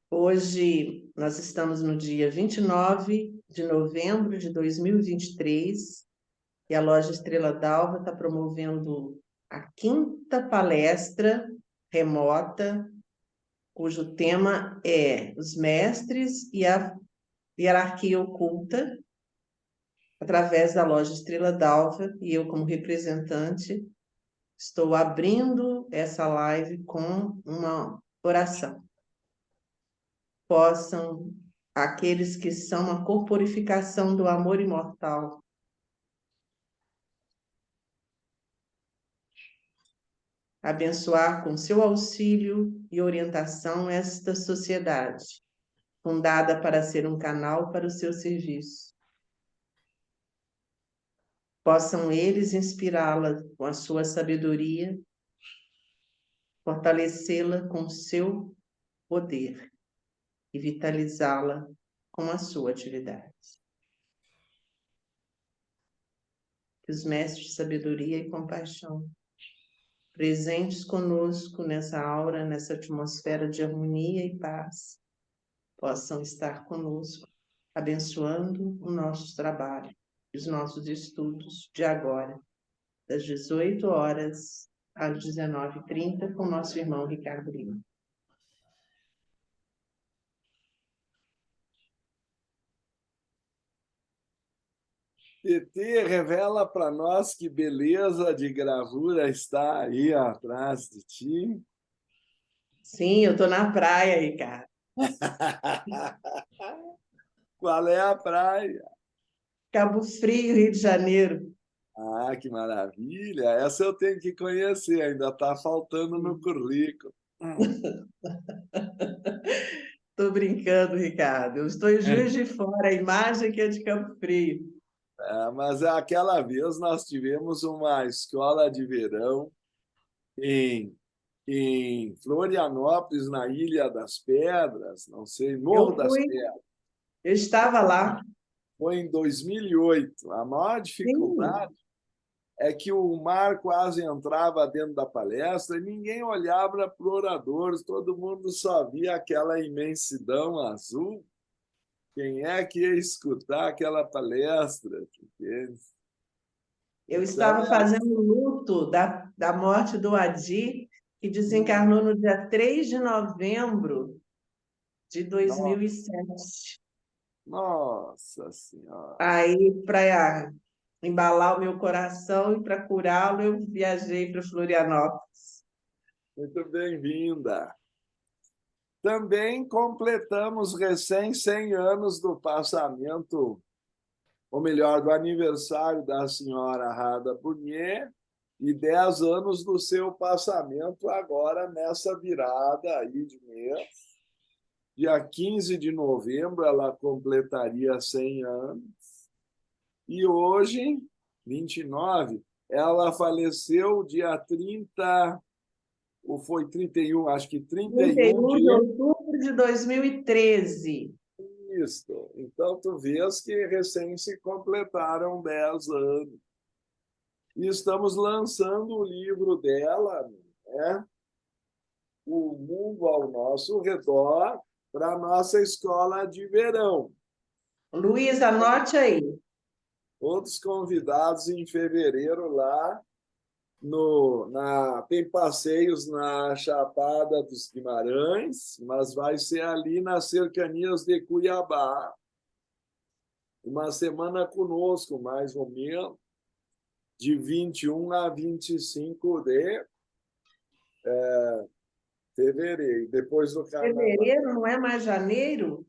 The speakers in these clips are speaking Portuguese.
Hoje nós estamos no dia 29 de novembro de 2023 e a loja Estrela d'Alva está promovendo a quinta palestra remota, cujo tema é os mestres e a hierarquia oculta, através da loja Estrela d'Alva, e eu, como representante, estou abrindo essa live com uma oração. Possam aqueles que são a corporificação do amor imortal abençoar com seu auxílio e orientação esta sociedade, fundada para ser um canal para o seu serviço. Possam eles inspirá-la com a sua sabedoria, fortalecê-la com o seu poder e vitalizá-la com a sua atividade. Que os mestres de sabedoria e compaixão, presentes conosco nessa aura, nessa atmosfera de harmonia e paz, possam estar conosco, abençoando o nosso trabalho, os nossos estudos de agora, das 18 horas às 19h30, com o nosso irmão Ricardo Lima. PT, revela para nós que beleza de gravura está aí atrás de ti. Sim, eu estou na praia, Ricardo. Qual é a praia? Cabo Frio, Rio de Janeiro. Ah, que maravilha! Essa eu tenho que conhecer, ainda está faltando no currículo. Estou brincando, Ricardo. Eu estou em Juiz de Fora, a imagem que é de Cabo Frio. Mas aquela vez nós tivemos uma escola de verão em Florianópolis, na Ilha das Pedras, não sei, Morro Eu das fui, Pedras. eu estava lá. Foi em 2008. A maior Sim, dificuldade é que o mar quase entrava dentro da palestra e ninguém olhava para o orador, todo mundo só via aquela imensidão azul. Quem é que ia escutar aquela palestra? eu Então, estava fazendo luto da morte do Adi, que desencarnou no dia 3 de novembro de no- 2007. nossa Senhora. Aí, para embalar o meu coração e para curá-lo, eu viajei para Florianópolis. Muito bem-vinda. Também completamos recém 100 anos do passamento, ou melhor, do aniversário da senhora Rada Burnier e 10 anos do seu passamento agora nessa virada aí de mês. Dia 15 de novembro ela completaria 100 anos e hoje, 29, ela faleceu dia 30, ou foi 31, acho que 31 31 de de outubro de 2013. isso. Então, tu vês que recém se completaram 10 anos. E estamos lançando o livro dela, né? O Mundo ao Nosso Redor, para a nossa escola de verão. Luiz, anote aí. Todos convidados em fevereiro lá tem passeios na Chapada dos Guimarães, mas vai ser ali nas cercanias de Cuiabá. Uma semana conosco, mais ou menos, de 21 a 25 de fevereiro, depois do carnaval. Fevereiro, não é mais janeiro?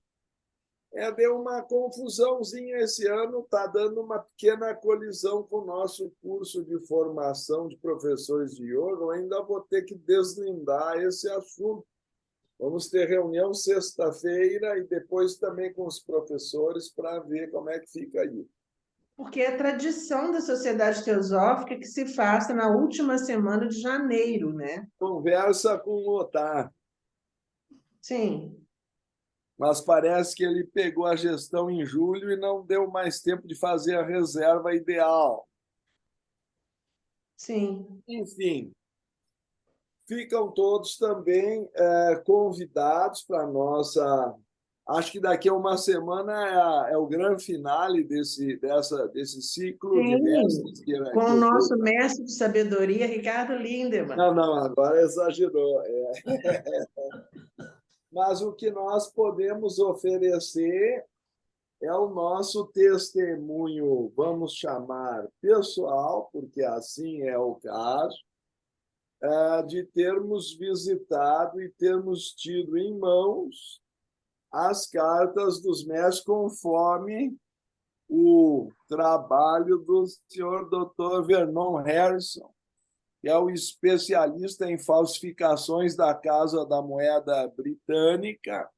Deu uma confusãozinha esse ano, está dando uma pequena colisão com o nosso curso de formação de professores de yoga. Eu ainda vou ter que deslindar esse assunto. Vamos ter reunião sexta-feira e depois também com os professores para ver como é que fica aí. Porque é tradição da Sociedade Teosófica que se faça na última semana de janeiro, né? Conversa com o Otar, Sim, mas parece que ele pegou a gestão em julho e não deu mais tempo de fazer a reserva ideal. sim. Enfim, ficam todos também convidados para a nossa... Acho que daqui a uma semana é o grande finale desse ciclo de Sim, mestres com que o eu nosso dou. mestre de sabedoria, Ricardo Lindemann. Não, não, agora exagerou. Mas o que nós podemos oferecer é o nosso testemunho, vamos chamar pessoal, porque assim é o caso, de termos visitado e termos tido em mãos as cartas dos mestres conforme o trabalho do senhor Dr. Vernon Harrison, que é o especialista em falsificações da Casa da Moeda Britânica.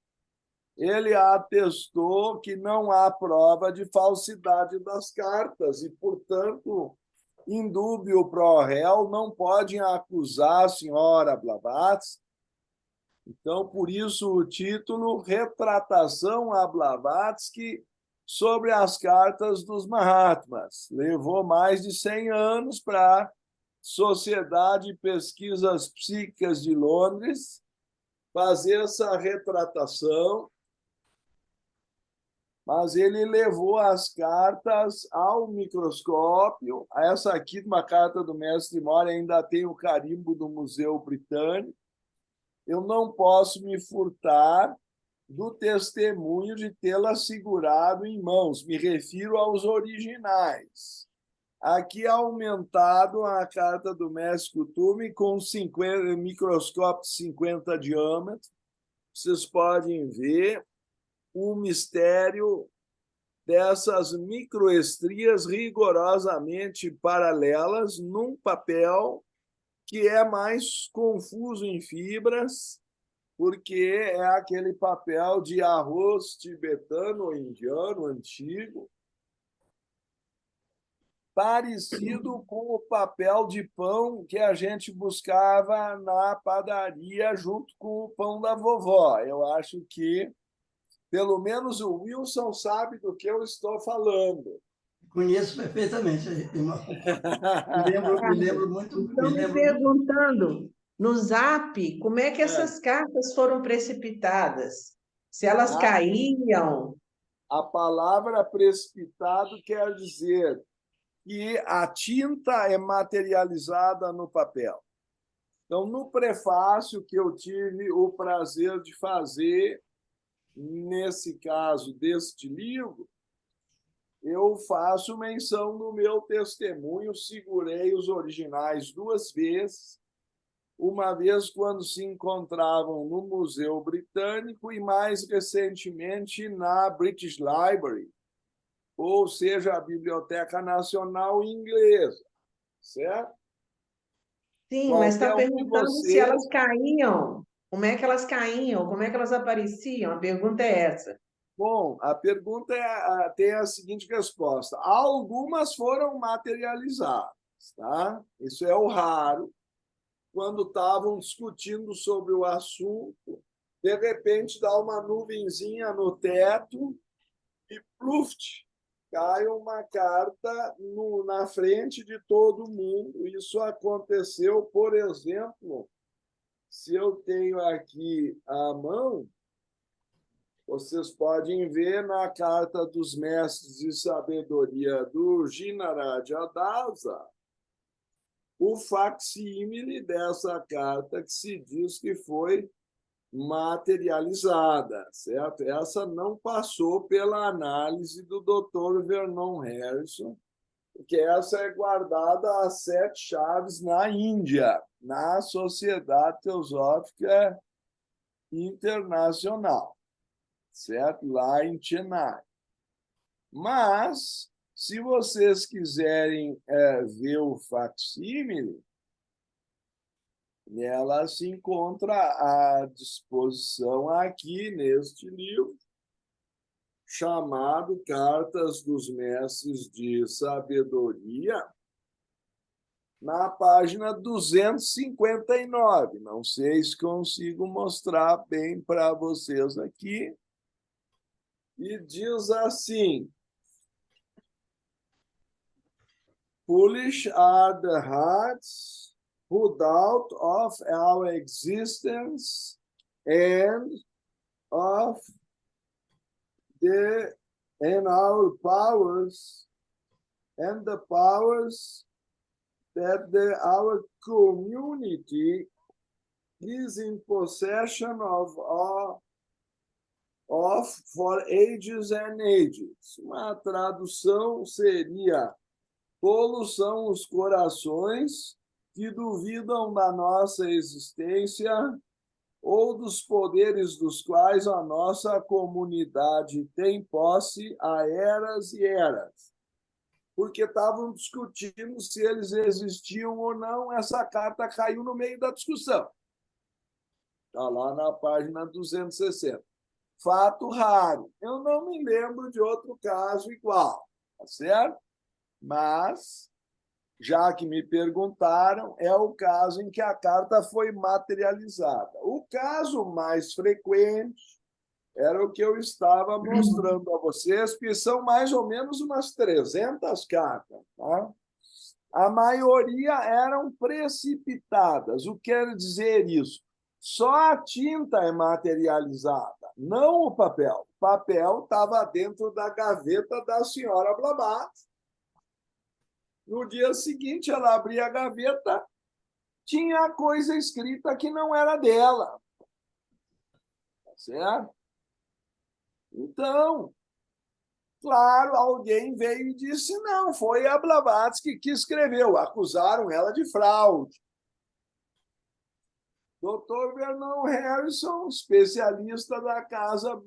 Ele atestou que não há prova de falsidade das cartas e, portanto, indúbio pro réu, não podem acusar a senhora Blavatsky. Então, por isso, o título Retratação a Blavatsky sobre as cartas dos Mahatmas. Levou mais de 100 anos para a Sociedade de Pesquisas Psíquicas de Londres fazer essa retratação, mas ele levou as cartas ao microscópio. Essa aqui, uma carta do mestre Mori, ainda tem o carimbo do Museu Britânico. Eu não posso me furtar do testemunho de tê-la segurado em mãos. Me refiro aos originais. Aqui aumentado a carta do mestre Kuthumi com 50, microscópio de 50 diâmetros. Vocês podem ver o mistério dessas microestrias rigorosamente paralelas num papel que é mais confuso em fibras, porque é aquele papel de arroz tibetano ou indiano antigo, parecido com o papel de pão que a gente buscava na padaria junto com o pão da vovó. Eu acho que, pelo menos, o Wilson sabe do que eu estou falando. Conheço perfeitamente, irmão. Me lembro muito, Estão me muito. perguntando no Zap como é que essas cartas foram precipitadas, se elas caíam. A palavra precipitado quer dizer que a tinta é materializada no papel. Então, no prefácio que eu tive o prazer de fazer, nesse caso deste livro, eu faço menção no meu testemunho, segurei os originais 2 vezes, uma vez quando se encontravam no Museu Britânico e mais recentemente na British Library, ou seja, a Biblioteca Nacional Inglesa, certo? Sim, mas está Qualquer um de perguntando se vocês... elas caíam. Como é que elas caíam? Como é que elas apareciam? A pergunta é essa. Bom, a pergunta tem a seguinte resposta. Algumas foram materializadas, tá? Isso é o raro. Quando estavam discutindo sobre o assunto, de repente dá uma nuvenzinha no teto e, pluft, cai uma carta na frente de todo mundo. Isso aconteceu, por exemplo, se eu tenho aqui à mão, vocês podem ver na Carta dos Mestres de Sabedoria do Jinarajya Dasa o facsímile dessa carta que se diz que foi materializada, certo? Essa não passou pela análise do Dr. Vernon Harrison, porque essa é guardada às 7 chaves na Índia, na Sociedade Teosófica Internacional, certo? Lá em Chennai. Mas, se vocês quiserem ver o facsímile, ela se encontra à disposição aqui neste livro, chamado Cartas dos Mestres de Sabedoria, na página 259. Não sei se consigo mostrar bem para vocês aqui. E diz assim: Foolish are the hearts who doubt of our existence and of and our powers and the powers that our community is in possession of for ages and ages. Uma tradução seria: tolos são os corações que duvidam da nossa existência ou dos poderes dos quais a nossa comunidade tem posse há eras e eras. Porque estavam discutindo se eles existiam ou não, essa carta caiu no meio da discussão. Está lá na página 260. Fato raro. Eu não me lembro de outro caso igual, tá certo? Mas, já que me perguntaram, é o caso em que a carta foi materializada. O caso mais frequente era o que eu estava mostrando a vocês, que são mais ou menos umas 300 cartas. Tá? A maioria eram precipitadas. O que quer dizer isso? Só a tinta é materializada, não o papel. O papel estava dentro da gaveta da senhora Blavatsky. No dia seguinte, ela abria a gaveta, tinha coisa escrita que não era dela. Tá certo? Então, claro, alguém veio e disse, não, foi a Blavatsky que escreveu. Acusaram ela de fraude. Dr. Vernon Harrison, especialista da Casa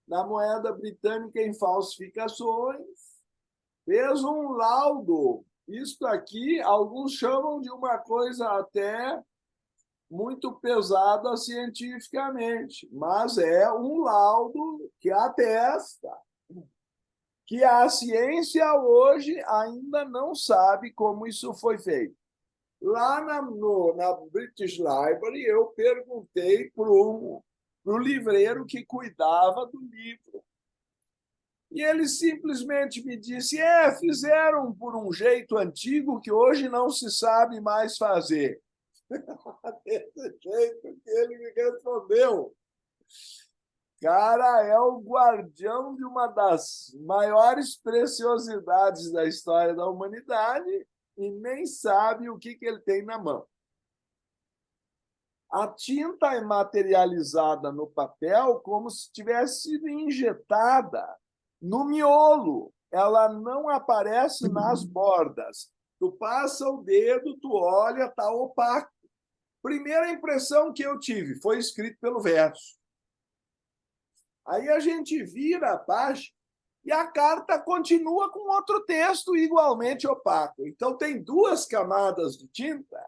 da Moeda Britânica em falsificações, fez um laudo. Isto aqui, alguns chamam de uma coisa até muito pesada cientificamente, mas é um laudo que atesta que a ciência hoje ainda não sabe como isso foi feito. Lá na British Library, eu perguntei para o livreiro que cuidava do livro. E ele simplesmente me disse, fizeram por um jeito antigo que hoje não se sabe mais fazer. Desse jeito que ele me respondeu. Cara, é o guardião de uma das maiores preciosidades da história da humanidade e nem sabe o que ele tem na mão. A tinta é materializada no papel como se tivesse sido injetada no miolo. Ela não aparece nas bordas. Tu passa o dedo, tu olha, está opaco. Primeira impressão que eu tive foi escrito pelo verso. Aí a gente vira a página e a carta continua com outro texto igualmente opaco. Então, tem duas camadas de tinta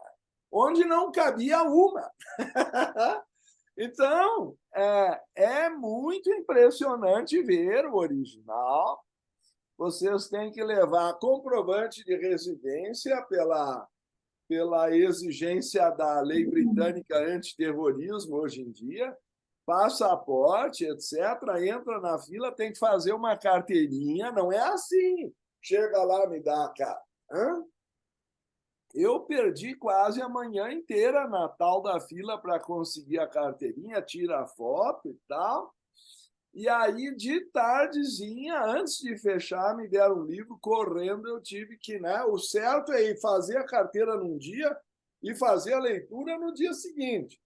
onde não cabia uma. Então, é muito impressionante ver o original. Vocês têm que levar comprovante de residência pela exigência da lei britânica antiterrorismo hoje em dia, passaporte, etc., entra na fila, tem que fazer uma carteirinha, não é assim. Chega lá, me dá a carta. Eu perdi quase a manhã inteira na tal da fila para conseguir a carteirinha, tira a foto e tal. E aí, de tardezinha, antes de fechar, me deram um livro, correndo, eu tive que... Né, o certo é ir fazer a carteira num dia e fazer a leitura no dia seguinte.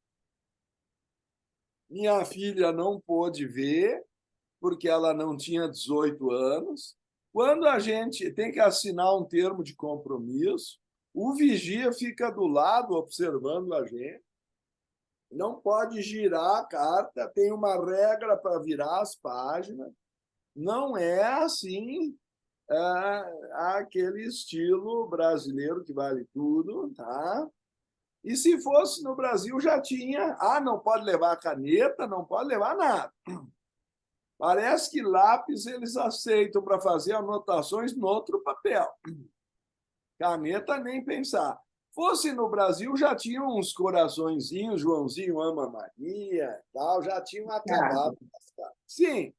Minha filha não pôde ver, porque ela não tinha 18 anos. Quando a gente tem que assinar um termo de compromisso, o vigia fica do lado observando a gente. Não pode girar a carta, tem uma regra para virar as páginas. Não é assim aquele estilo brasileiro que vale tudo, tá? E se fosse no Brasil, já tinha... não pode levar caneta, não pode levar nada. Parece que lápis eles aceitam para fazer anotações no outro papel. Caneta, nem pensar. Fosse no Brasil, já tinham uns coraçõezinhos, Joãozinho ama Maria, tal, já tinham acabado. Sim.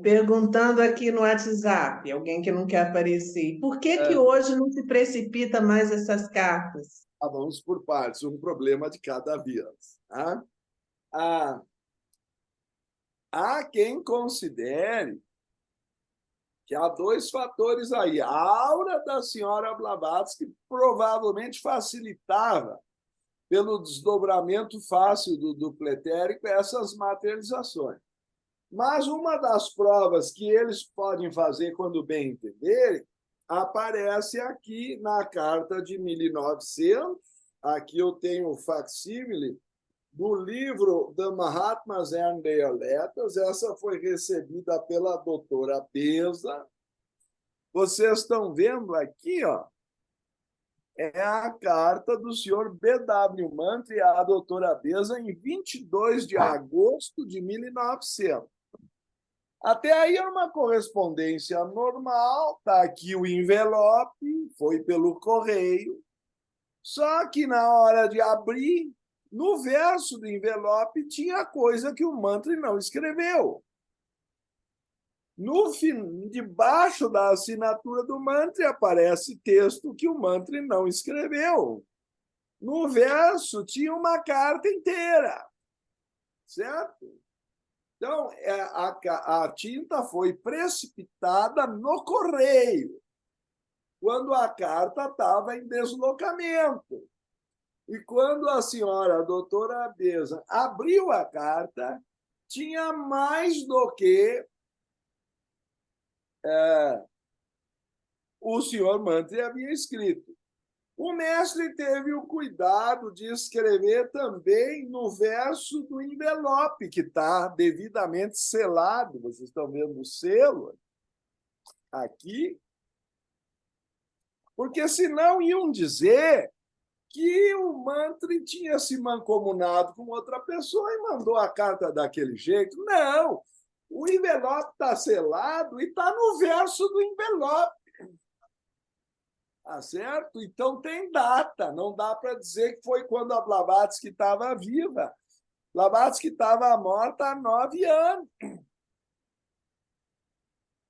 Perguntando aqui no WhatsApp, alguém que não quer aparecer, por que hoje não se precipita mais essas cartas? Vamos por partes, um problema de cada vez. Tá? Há quem considere que há dois fatores aí. A aura da senhora Blavatsky provavelmente facilitava, pelo desdobramento fácil do pretérito, essas materializações. Mas uma das provas que eles podem fazer quando bem entenderem aparece aqui na carta de 1900. Aqui eu tenho o facsímile do livro The Mahatmas and Their Letters. Essa foi recebida pela doutora Beza. Vocês estão vendo aqui, ó, é a carta do senhor B.W. Mantri à doutora Beza em 22 de agosto de 1900. Até aí era uma correspondência normal, está aqui o envelope, foi pelo correio, só que na hora de abrir, no verso do envelope tinha coisa que o Mantri não escreveu. Debaixo da assinatura do Mantri aparece texto que o Mantri não escreveu. No verso tinha uma carta inteira, certo? Então, a tinta foi precipitada no correio, quando a carta estava em deslocamento. E quando a senhora, a doutora Beza, abriu a carta, tinha mais do que o senhor Mantri havia escrito. O mestre teve o cuidado de escrever também no verso do envelope, que está devidamente selado. Vocês estão vendo o selo aqui? Porque senão iam dizer que o Mantri tinha se mancomunado com outra pessoa e mandou a carta daquele jeito. Não! O envelope está selado e está no verso do envelope. Tá certo? Então tem data, não dá para dizer que foi quando a Blavatsky estava viva. Blavatsky estava morta há 9 anos.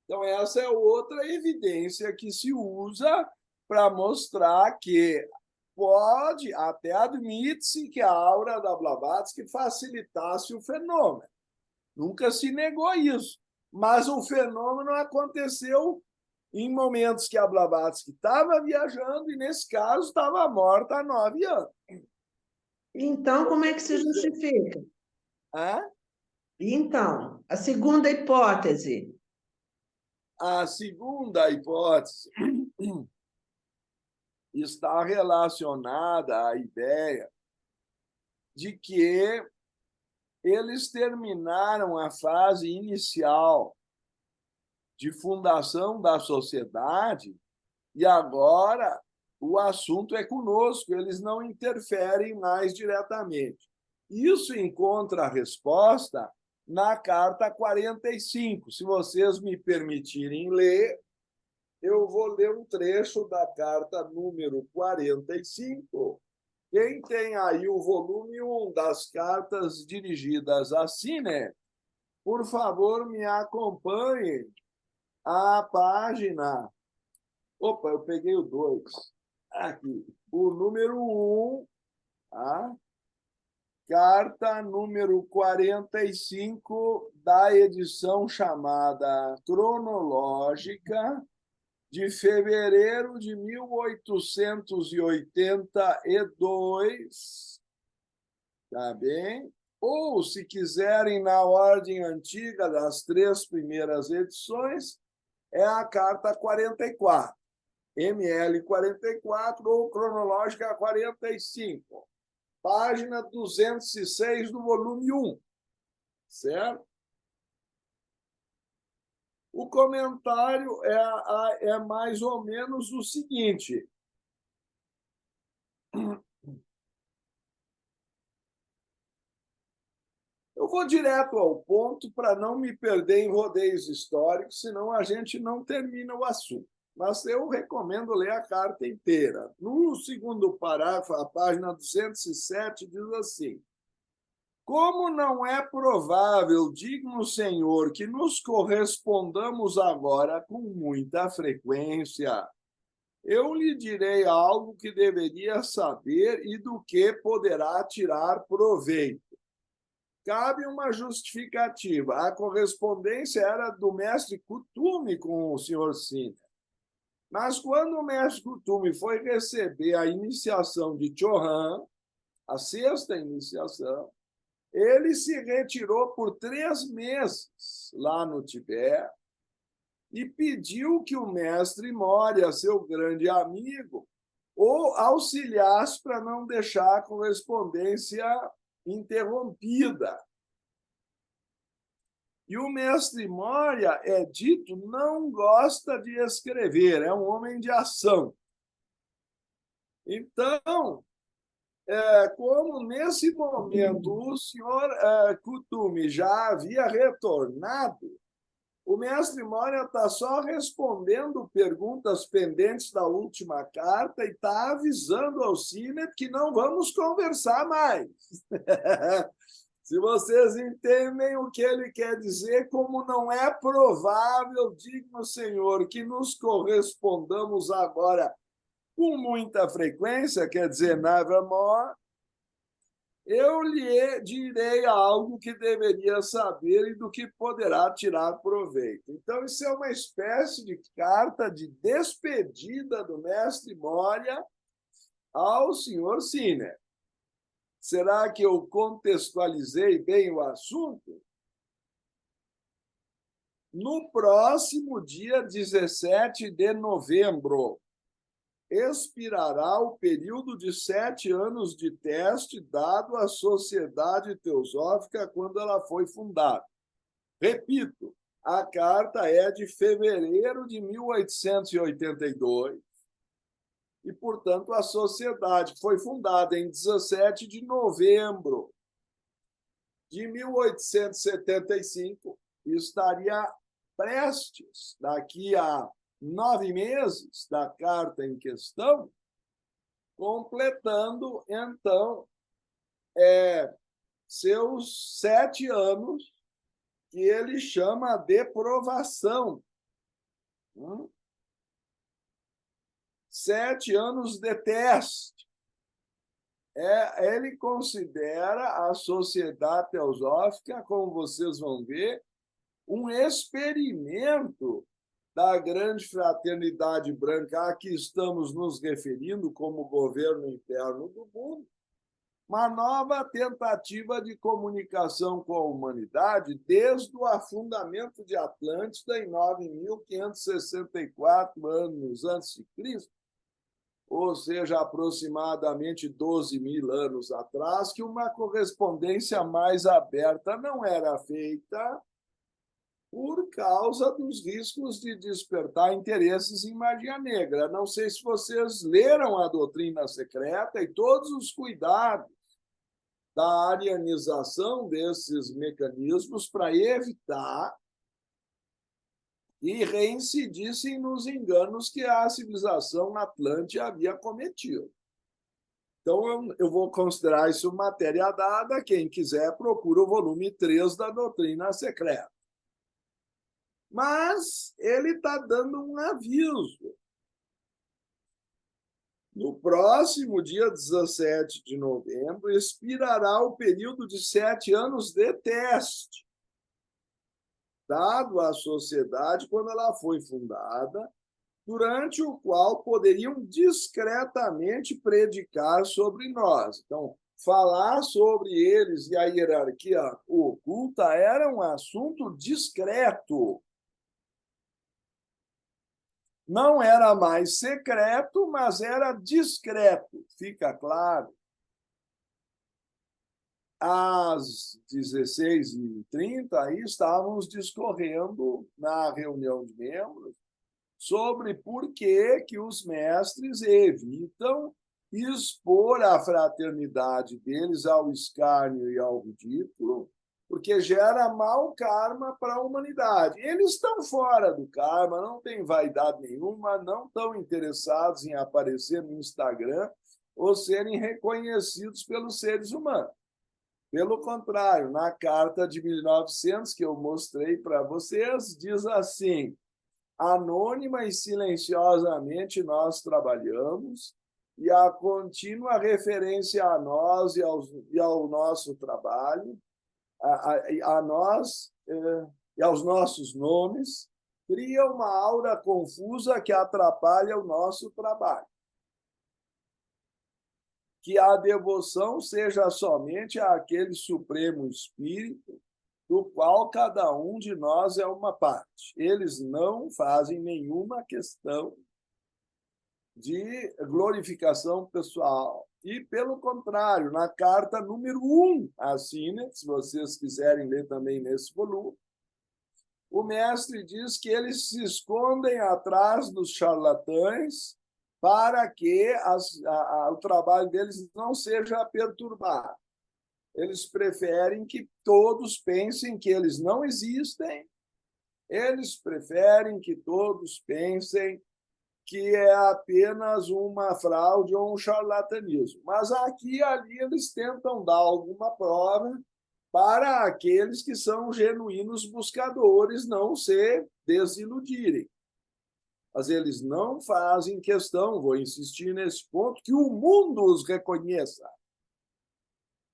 Então, essa é outra evidência que se usa para mostrar que pode, até admite-se que a aura da Blavatsky facilitasse o fenômeno. Nunca se negou isso. Mas o fenômeno aconteceu em momentos que a Blavatsky estava viajando e, nesse caso, estava morta há 9 anos. Então, como é que se justifica? Hã? Então, a segunda hipótese. A segunda hipótese está relacionada à ideia de que eles terminaram a fase inicial de fundação da sociedade e agora o assunto é conosco, eles não interferem mais diretamente. Isso encontra a resposta na carta 45. Se vocês me permitirem ler, eu vou ler um trecho da carta número 45. Quem tem aí o volume 1 das cartas dirigidas a Sine, por favor, me acompanhem à página. Opa, eu peguei o 2. Aqui. O número 1, tá? Carta número 45 da edição chamada Cronológica, de fevereiro de 1882, tá bem? Ou, se quiserem, na ordem antiga das 3 primeiras edições, é a carta 44, ML 44 ou Cronológica 45, página 206 do volume 1, certo? O comentário é mais ou menos o seguinte. Eu vou direto ao ponto para não me perder em rodeios históricos, senão a gente não termina o assunto. Mas eu recomendo ler a carta inteira. No segundo parágrafo, a página 207, diz assim: como não é provável, digno Senhor, que nos correspondamos agora com muita frequência, eu lhe direi algo que deveria saber e do que poderá tirar proveito. Cabe uma justificativa. A correspondência era do mestre Kuthumi com o senhor Sinner. Mas quando o mestre Kuthumi foi receber a iniciação de Chohan, a sexta iniciação, ele se retirou por 3 meses lá no Tibete e pediu que o mestre Moria, seu grande amigo, o auxiliasse para não deixar a correspondência interrompida. E o mestre Moria, é dito, não gosta de escrever, é um homem de ação. Então, como nesse momento o senhor Kuthumi já havia retornado, o mestre Moria está só respondendo perguntas pendentes da última carta e está avisando ao Sinner que não vamos conversar mais. Se vocês entendem o que ele quer dizer, como não é provável, digno Senhor, que nos correspondamos agora com muita frequência, quer dizer, nevermore, eu lhe direi algo que deveria saber e do que poderá tirar proveito. Então, isso é uma espécie de carta de despedida do mestre Moria ao senhor Sinner. Será que eu contextualizei bem o assunto? No próximo dia 17 de novembro, expirará o período de 7 anos de teste dado à Sociedade Teosófica quando ela foi fundada. Repito, a carta é de fevereiro de 1882 e, portanto, a sociedade foi fundada em 17 de novembro de 1875 e estaria prestes, daqui a 9 meses da carta em questão, completando, então, seus 7 anos, que ele chama de provação. 7 anos de teste. Ele considera a Sociedade Teosófica, como vocês vão ver, um experimento da grande fraternidade branca a que estamos nos referindo como governo interno do mundo, uma nova tentativa de comunicação com a humanidade desde o afundamento de Atlântida em 9.564 anos antes de Cristo, ou seja, aproximadamente 12.000 anos atrás, que uma correspondência mais aberta não era feita por causa dos riscos de despertar interesses em magia negra. Não sei se vocês leram a doutrina secreta e todos os cuidados da arianização desses mecanismos para evitar e reincidissem nos enganos que a civilização atlântica havia cometido. Então, eu vou considerar isso matéria dada. Quem quiser, procura o volume 3 da doutrina secreta. Mas ele está dando um aviso. No próximo dia 17 de novembro, expirará o período de 7 anos de teste, dado à sociedade quando ela foi fundada, durante o qual poderiam discretamente predicar sobre nós. Então, falar sobre eles e a hierarquia oculta era um assunto discreto. Não era mais secreto, mas era discreto, fica claro. Às 16h30, aí estávamos discorrendo na reunião de membros sobre por que os mestres evitam expor a fraternidade deles ao escárnio e ao ridículo, porque gera mau karma para a humanidade. Eles estão fora do karma, não têm vaidade nenhuma, não estão interessados em aparecer no Instagram ou serem reconhecidos pelos seres humanos. Pelo contrário, na carta de 1900, que eu mostrei para vocês, diz assim: anônima e silenciosamente nós trabalhamos, e a contínua referência a nós e ao nosso trabalho, a nós e aos nossos nomes, cria uma aura confusa que atrapalha o nosso trabalho. Que a devoção seja somente àquele Supremo Espírito, do qual cada um de nós é uma parte. Eles não fazem nenhuma questão de glorificação pessoal. E, pelo contrário, na carta número 1 a Sínex, se vocês quiserem ler também nesse volume, o mestre diz que eles se escondem atrás dos charlatães para que o trabalho deles não seja perturbado. Eles preferem que todos pensem que eles não existem, eles preferem que todos pensem que é apenas uma fraude ou um charlatanismo. Mas aqui e ali eles tentam dar alguma prova para aqueles que são genuínos buscadores não se desiludirem. Mas eles não fazem questão, vou insistir nesse ponto, que o mundo os reconheça,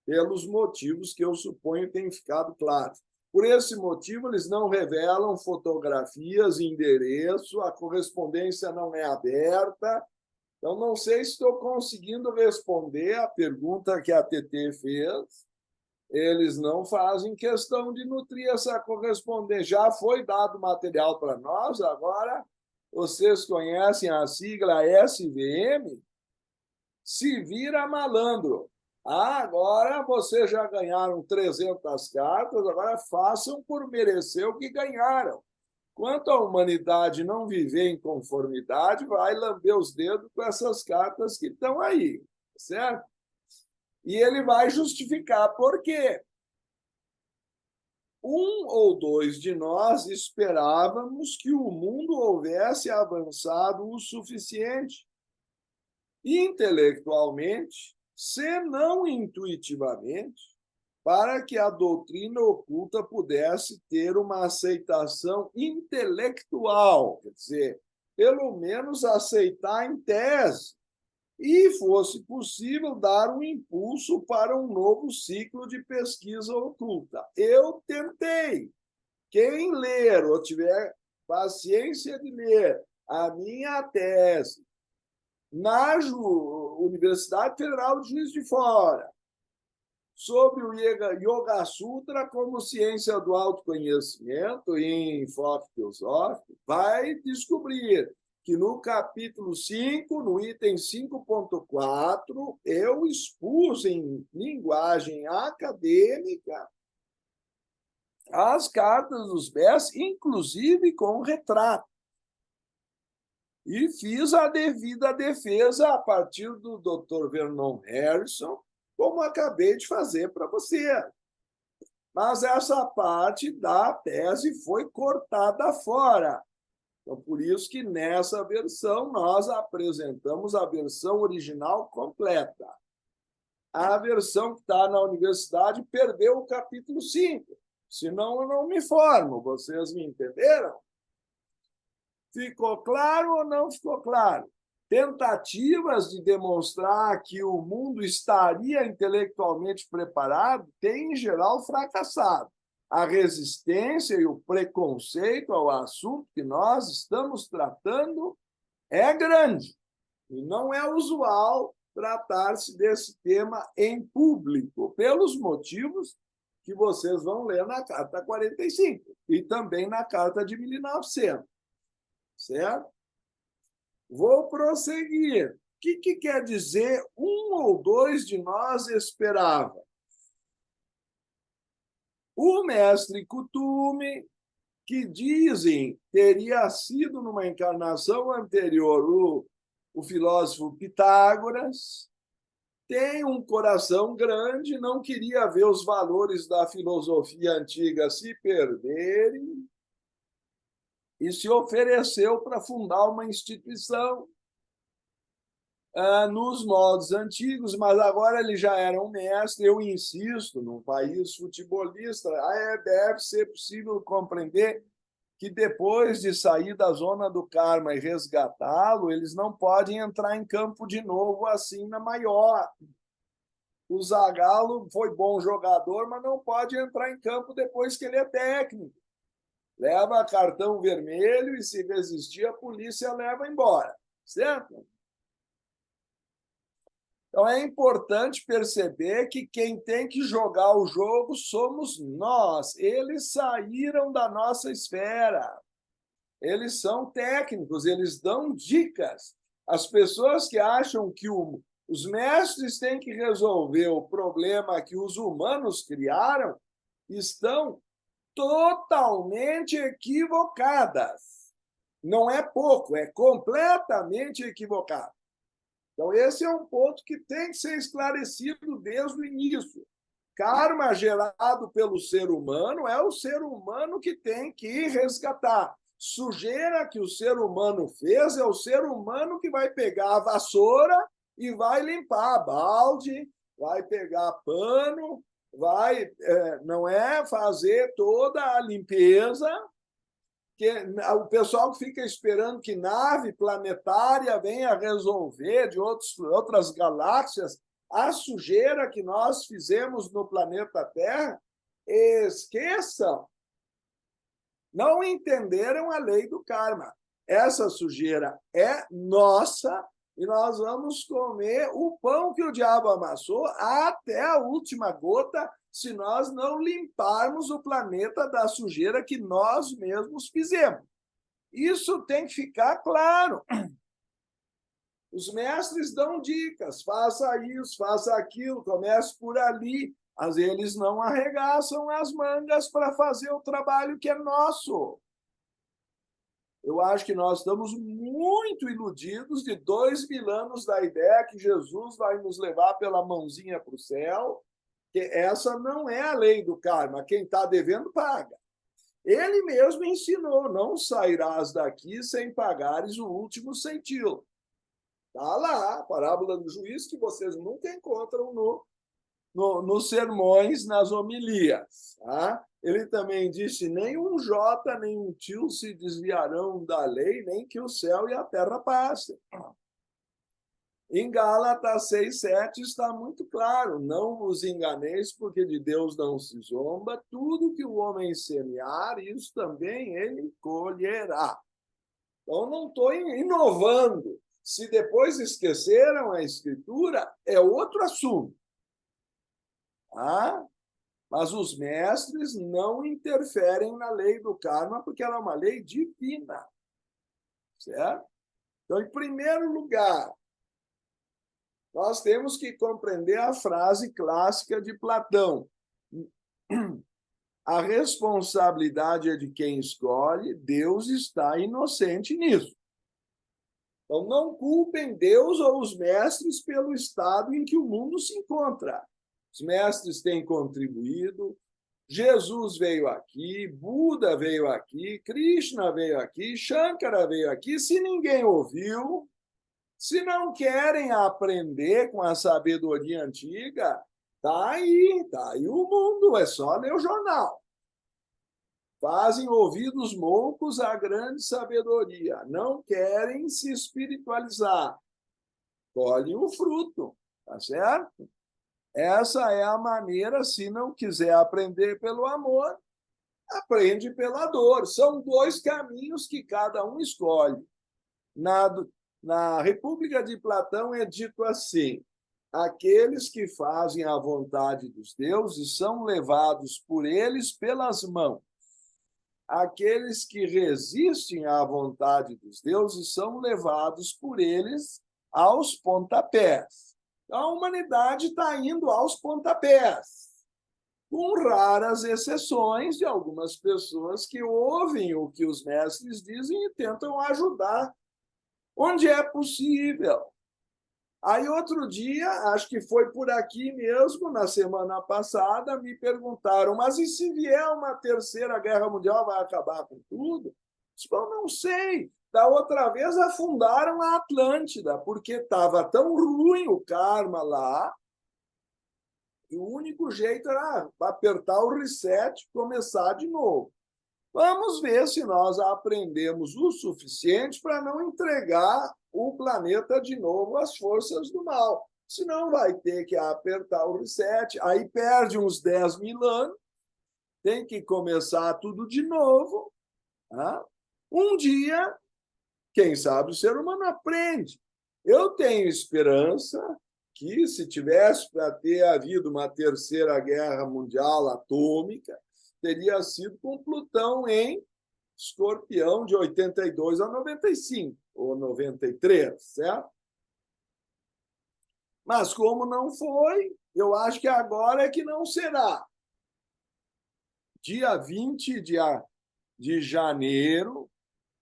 pelos motivos que eu suponho tenham ficado claros. Por esse motivo, eles não revelam fotografias, endereço, a correspondência não é aberta. Então, não sei se estou conseguindo responder a pergunta que a TT fez. Eles não fazem questão de nutrir essa correspondência. Já foi dado material para nós, agora vocês conhecem a sigla SVM? Se vira malandro. Agora vocês já ganharam 300 cartas, agora façam por merecer o que ganharam. Quanto a humanidade não viver em conformidade, vai lamber os dedos com essas cartas que estão aí, certo? E ele vai justificar por quê. Um ou dois de nós esperávamos que o mundo houvesse avançado o suficiente, intelectualmente, se não intuitivamente, para que a doutrina oculta pudesse ter uma aceitação intelectual, quer dizer, pelo menos aceitar em tese, e fosse possível dar um impulso para um novo ciclo de pesquisa oculta. Eu tentei. Quem ler ou tiver paciência de ler a minha tese na Universidade Federal de Juiz de Fora, sobre o Yoga Sutra como ciência do autoconhecimento em enfoque filosófico, vai descobrir que no capítulo 5, no item 5.4, eu expus em linguagem acadêmica as cartas dos mestres, inclusive com retrato. E fiz a devida defesa a partir do Dr. Vernon Harrison, como acabei de fazer para você. Mas essa parte da tese foi cortada fora. Então, por isso que nessa versão nós apresentamos a versão original completa. A versão que está na universidade perdeu o capítulo 5. Senão eu não me formo. Vocês me entenderam? Ficou claro ou não ficou claro? Tentativas de demonstrar que o mundo estaria intelectualmente preparado têm, em geral, fracassado. A resistência e o preconceito ao assunto que nós estamos tratando é grande. E não é usual tratar-se desse tema em público, pelos motivos que vocês vão ler na Carta 45 e também na Carta de 1900. Certo? Vou prosseguir. O que quer dizer um ou dois de nós esperava? O mestre Kutume, que dizem teria sido numa encarnação anterior o filósofo Pitágoras, tem um coração grande, não queria ver os valores da filosofia antiga se perderem e se ofereceu para fundar uma instituição nos moldes antigos, mas agora ele já era um mestre. Eu insisto, num país futebolista, deve ser possível compreender que depois de sair da zona do karma e resgatá-lo, eles não podem entrar em campo de novo assim na maior. O Zagallo foi bom jogador, mas não pode entrar em campo depois que ele é técnico. Leva cartão vermelho e, se resistir, a polícia leva embora. Certo? Então, é importante perceber que quem tem que jogar o jogo somos nós. Eles saíram da nossa esfera. Eles são técnicos, eles dão dicas. As pessoas que acham que os mestres têm que resolver o problema que os humanos criaram estão totalmente equivocadas. Não é pouco, é completamente equivocado. Então, esse é um ponto que tem que ser esclarecido desde o início. Karma gerado pelo ser humano é o ser humano que tem que resgatar. Sujeira que o ser humano fez é o ser humano que vai pegar a vassoura e vai limpar a balde, vai pegar pano, vai, não é fazer toda a limpeza. Que o pessoal que fica esperando que nave planetária venha resolver de outras galáxias a sujeira que nós fizemos no planeta Terra, esqueçam. Não entenderam a lei do karma. Essa sujeira é nossa e nós vamos comer o pão que o diabo amassou até a última gota, se nós não limparmos o planeta da sujeira que nós mesmos fizemos. Isso tem que ficar claro. Os mestres dão dicas, faça isso, faça aquilo, comece por ali, mas eles não arregaçam as mangas para fazer o trabalho que é nosso. Eu acho que nós estamos muito iludidos de 2000 anos da ideia que Jesus vai nos levar pela mãozinha para o céu, que essa não é a lei do karma. Quem está devendo, paga. Ele mesmo ensinou, não sairás daqui sem pagares o último centilo. Está lá, a parábola do juiz, que vocês nunca encontram nos sermões, nas homilias. Tá? Ele também disse, nem um jota, nem um tio se desviarão da lei, nem que o céu e a terra passem. Em Gálatas 6:7 está muito claro, não vos enganeis, porque de Deus não se zomba, tudo que o homem semear, isso também ele colherá. Então, não estou inovando. Se depois esqueceram a escritura, é outro assunto. Ah? Mas os mestres não interferem na lei do karma, porque ela é uma lei divina. Certo? Então, em primeiro lugar, nós temos que compreender a frase clássica de Platão. A responsabilidade é de quem escolhe, Deus está inocente nisso. Então, não culpem Deus ou os mestres pelo estado em que o mundo se encontra. Os mestres têm contribuído, Jesus veio aqui, Buda veio aqui, Krishna veio aqui, Shankara veio aqui. Se ninguém ouviu, se não querem aprender com a sabedoria antiga, tá aí o mundo, é só ler o jornal. Fazem ouvidos moucos à grande sabedoria, não querem se espiritualizar. Colhem o fruto, tá certo? Essa é a maneira, se não quiser aprender pelo amor, aprende pela dor. São dois caminhos que cada um escolhe. Na República de Platão é dito assim, aqueles que fazem a vontade dos deuses são levados por eles pelas mãos. Aqueles que resistem à vontade dos deuses são levados por eles aos pontapés. A humanidade está indo aos pontapés, com raras exceções de algumas pessoas que ouvem o que os mestres dizem e tentam ajudar onde é possível. Aí, outro dia, acho que foi por aqui mesmo, na semana passada, me perguntaram, mas e se vier uma terceira guerra mundial, vai acabar com tudo? Eu não sei. Da outra vez, afundaram a Atlântida, porque estava tão ruim o karma lá, e o único jeito era apertar o reset e começar de novo. Vamos ver se nós aprendemos o suficiente para não entregar o planeta de novo às forças do mal. Senão vai ter que apertar o reset, aí perde uns 10 mil anos, tem que começar tudo de novo. Tá? Um dia, quem sabe o ser humano aprende. Eu tenho esperança que, se tivesse para ter havido uma terceira guerra mundial atômica, teria sido com Plutão em Escorpião de 82 a 95, ou 93, certo? Mas como não foi, eu acho que agora é que não será. Dia 20 de janeiro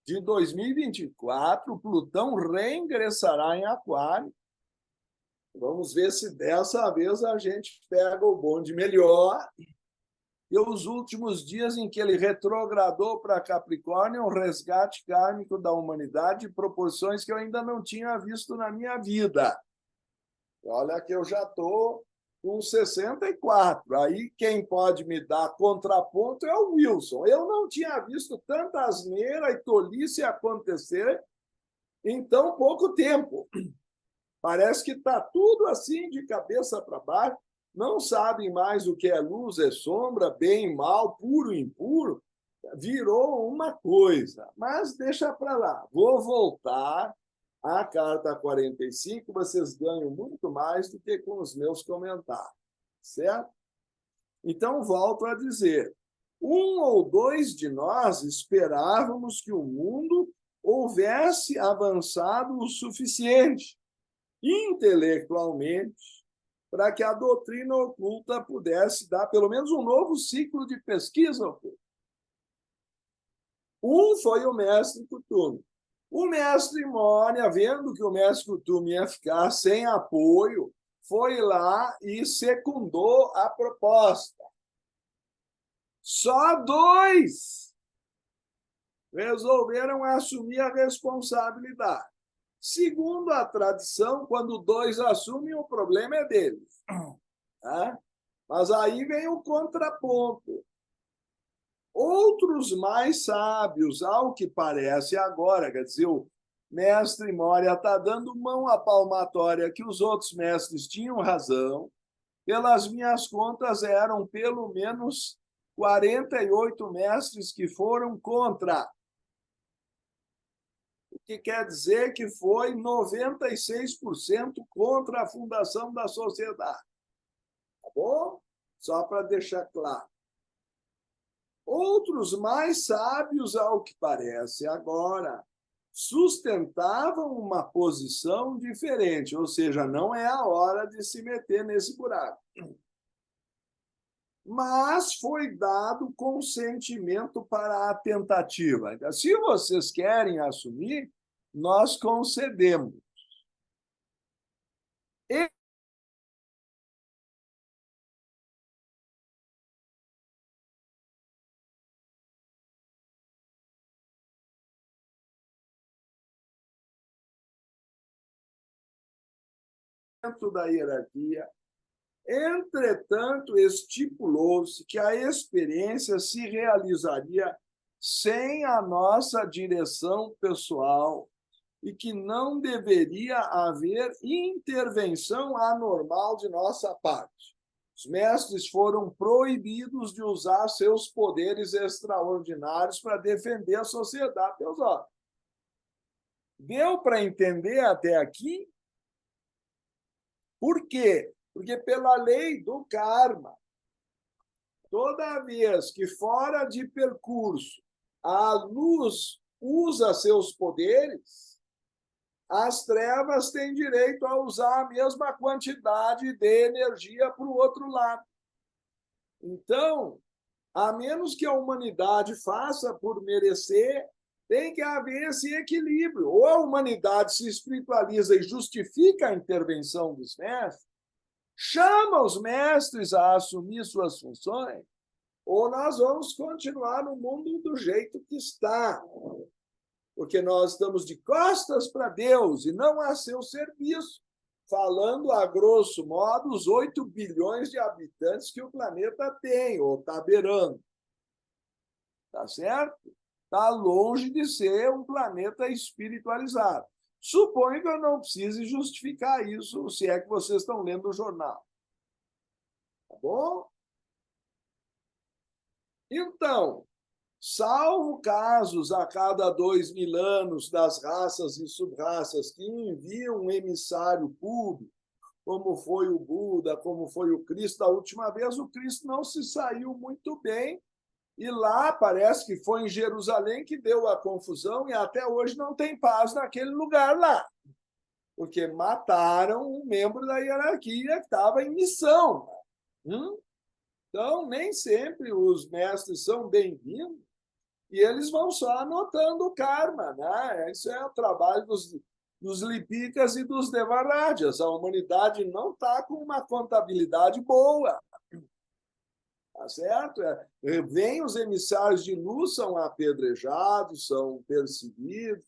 de 2024, Plutão reingressará em Aquário. Vamos ver se dessa vez a gente pega o bonde melhor. E os últimos dias em que ele retrogradou para Capricórnio, um resgate kármico da humanidade, proporções que eu ainda não tinha visto na minha vida. Olha que eu já estou com 64. Aí quem pode me dar contraponto é o Wilson. Eu não tinha visto tanta asneira e tolice acontecer em tão pouco tempo. Parece que está tudo assim de cabeça para baixo. Não sabem mais o que é luz, é sombra, bem e mal, puro e impuro. Virou uma coisa. Mas deixa para lá. Vou voltar à carta 45. Vocês ganham muito mais do que com os meus comentários. Certo? Então, volto a dizer. Um ou dois de nós esperávamos que o mundo houvesse avançado o suficiente intelectualmente para que a doutrina oculta pudesse dar pelo menos um novo ciclo de pesquisa oculta. Um foi o mestre Kuthumi. O mestre Moria, vendo que o mestre Kuthumi ia ficar sem apoio, foi lá e secundou a proposta. Só 2 resolveram assumir a responsabilidade. Segundo a tradição, quando 2 assumem, o problema é deles. Tá? Mas aí vem o contraponto. Outros mais sábios, ao que parece agora, quer dizer, o mestre Moria está dando mão à palmatória que os outros mestres tinham razão. Pelas minhas contas, eram pelo menos 48 mestres que foram contra. Que quer dizer que foi 96% contra a fundação da sociedade. Tá bom? Só para deixar claro. Outros mais sábios, ao que parece agora, sustentavam uma posição diferente, ou seja, não é a hora de se meter nesse buraco. Mas foi dado consentimento para a tentativa. Então, se vocês querem assumir, nós concedemos. E dentro da hierarquia, entretanto, estipulou-se que a experiência se realizaria sem a nossa direção pessoal e que não deveria haver intervenção anormal de nossa parte. Os mestres foram proibidos de usar seus poderes extraordinários para defender a sociedade teosófica. Deu para entender até aqui? Por quê? Porque pela lei do karma, toda vez que fora de percurso a luz usa seus poderes, as trevas têm direito a usar a mesma quantidade de energia para o outro lado. Então, a menos que a humanidade faça por merecer, tem que haver esse equilíbrio. Ou a humanidade se espiritualiza e justifica a intervenção dos mestres, chama os mestres a assumir suas funções, ou nós vamos continuar no mundo do jeito que está. Porque nós estamos de costas para Deus e não a seu serviço, falando, a grosso modo, os 8 bilhões de habitantes que o planeta tem, ou está beirando. tá certo? Está longe de ser um planeta espiritualizado. Suponho que eu não precise justificar isso, se é que vocês estão lendo o jornal. Tá bom? Então, salvo casos a cada 2000 anos das raças e sub-raças que enviam um emissário público, como foi o Buda, como foi o Cristo, da última vez o Cristo não se saiu muito bem, e lá parece que foi em Jerusalém que deu a confusão, e até hoje não tem paz naquele lugar lá, porque mataram um membro da hierarquia que estava em missão. Então, nem sempre os mestres são bem-vindos, e eles vão só anotando o karma, né? Isso é o trabalho dos Lipikas e dos Devarajas. A humanidade não está com uma contabilidade boa. Tá certo? Vêm os emissários de luz, são apedrejados, são perseguidos.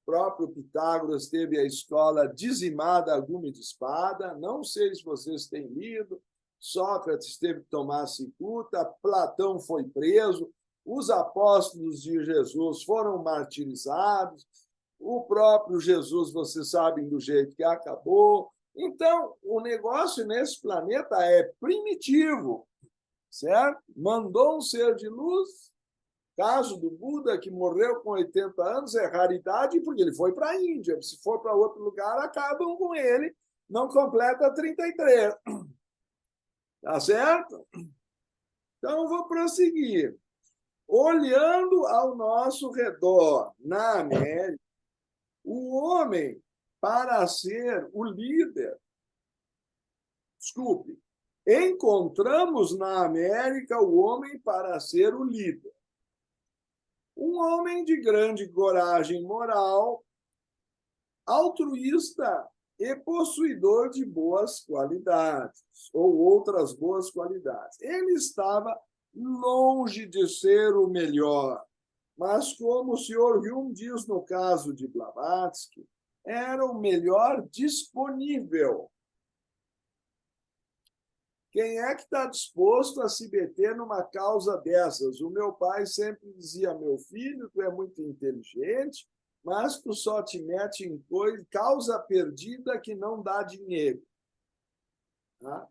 O próprio Pitágoras teve a escola dizimada a gume de espada. Não sei se vocês têm lido. Sócrates teve que tomar cicuta, Platão foi preso, os apóstolos de Jesus foram martirizados, o próprio Jesus, vocês sabem do jeito que acabou. Então, o negócio nesse planeta é primitivo, certo? Mandou um ser de luz, caso do Buda, que morreu com 80 anos, é raridade, porque ele foi para a Índia. Se for para outro lugar, acabam com ele, não completa 33. Tá certo? Então, vou prosseguir. Olhando ao nosso redor, na América, o homem, para ser o líder, encontramos na América o homem para ser o líder. Um homem de grande coragem moral, altruísta e possuidor de boas qualidades, ou outras boas qualidades. Ele estava longe de ser o melhor, mas, como o Sr. Hume diz no caso de Blavatsky, era o melhor disponível. Quem é que está disposto a se meter numa causa dessas? O meu pai sempre dizia, meu filho, tu é muito inteligente, mas tu só te mete em causa perdida que não dá dinheiro. Tá?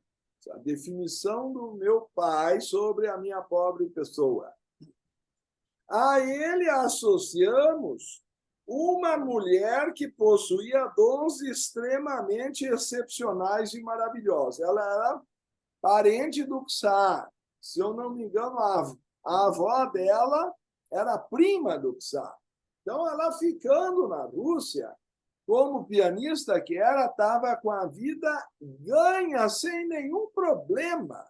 A definição do meu pai sobre a minha pobre pessoa. A ele associamos uma mulher que possuía dons extremamente excepcionais e maravilhosos. Ela era parente do Czar. Se eu não me engano, a avó dela era prima do Czar. Então, ela ficando na Rússia, como pianista que era, estava com a vida ganha, sem nenhum problema.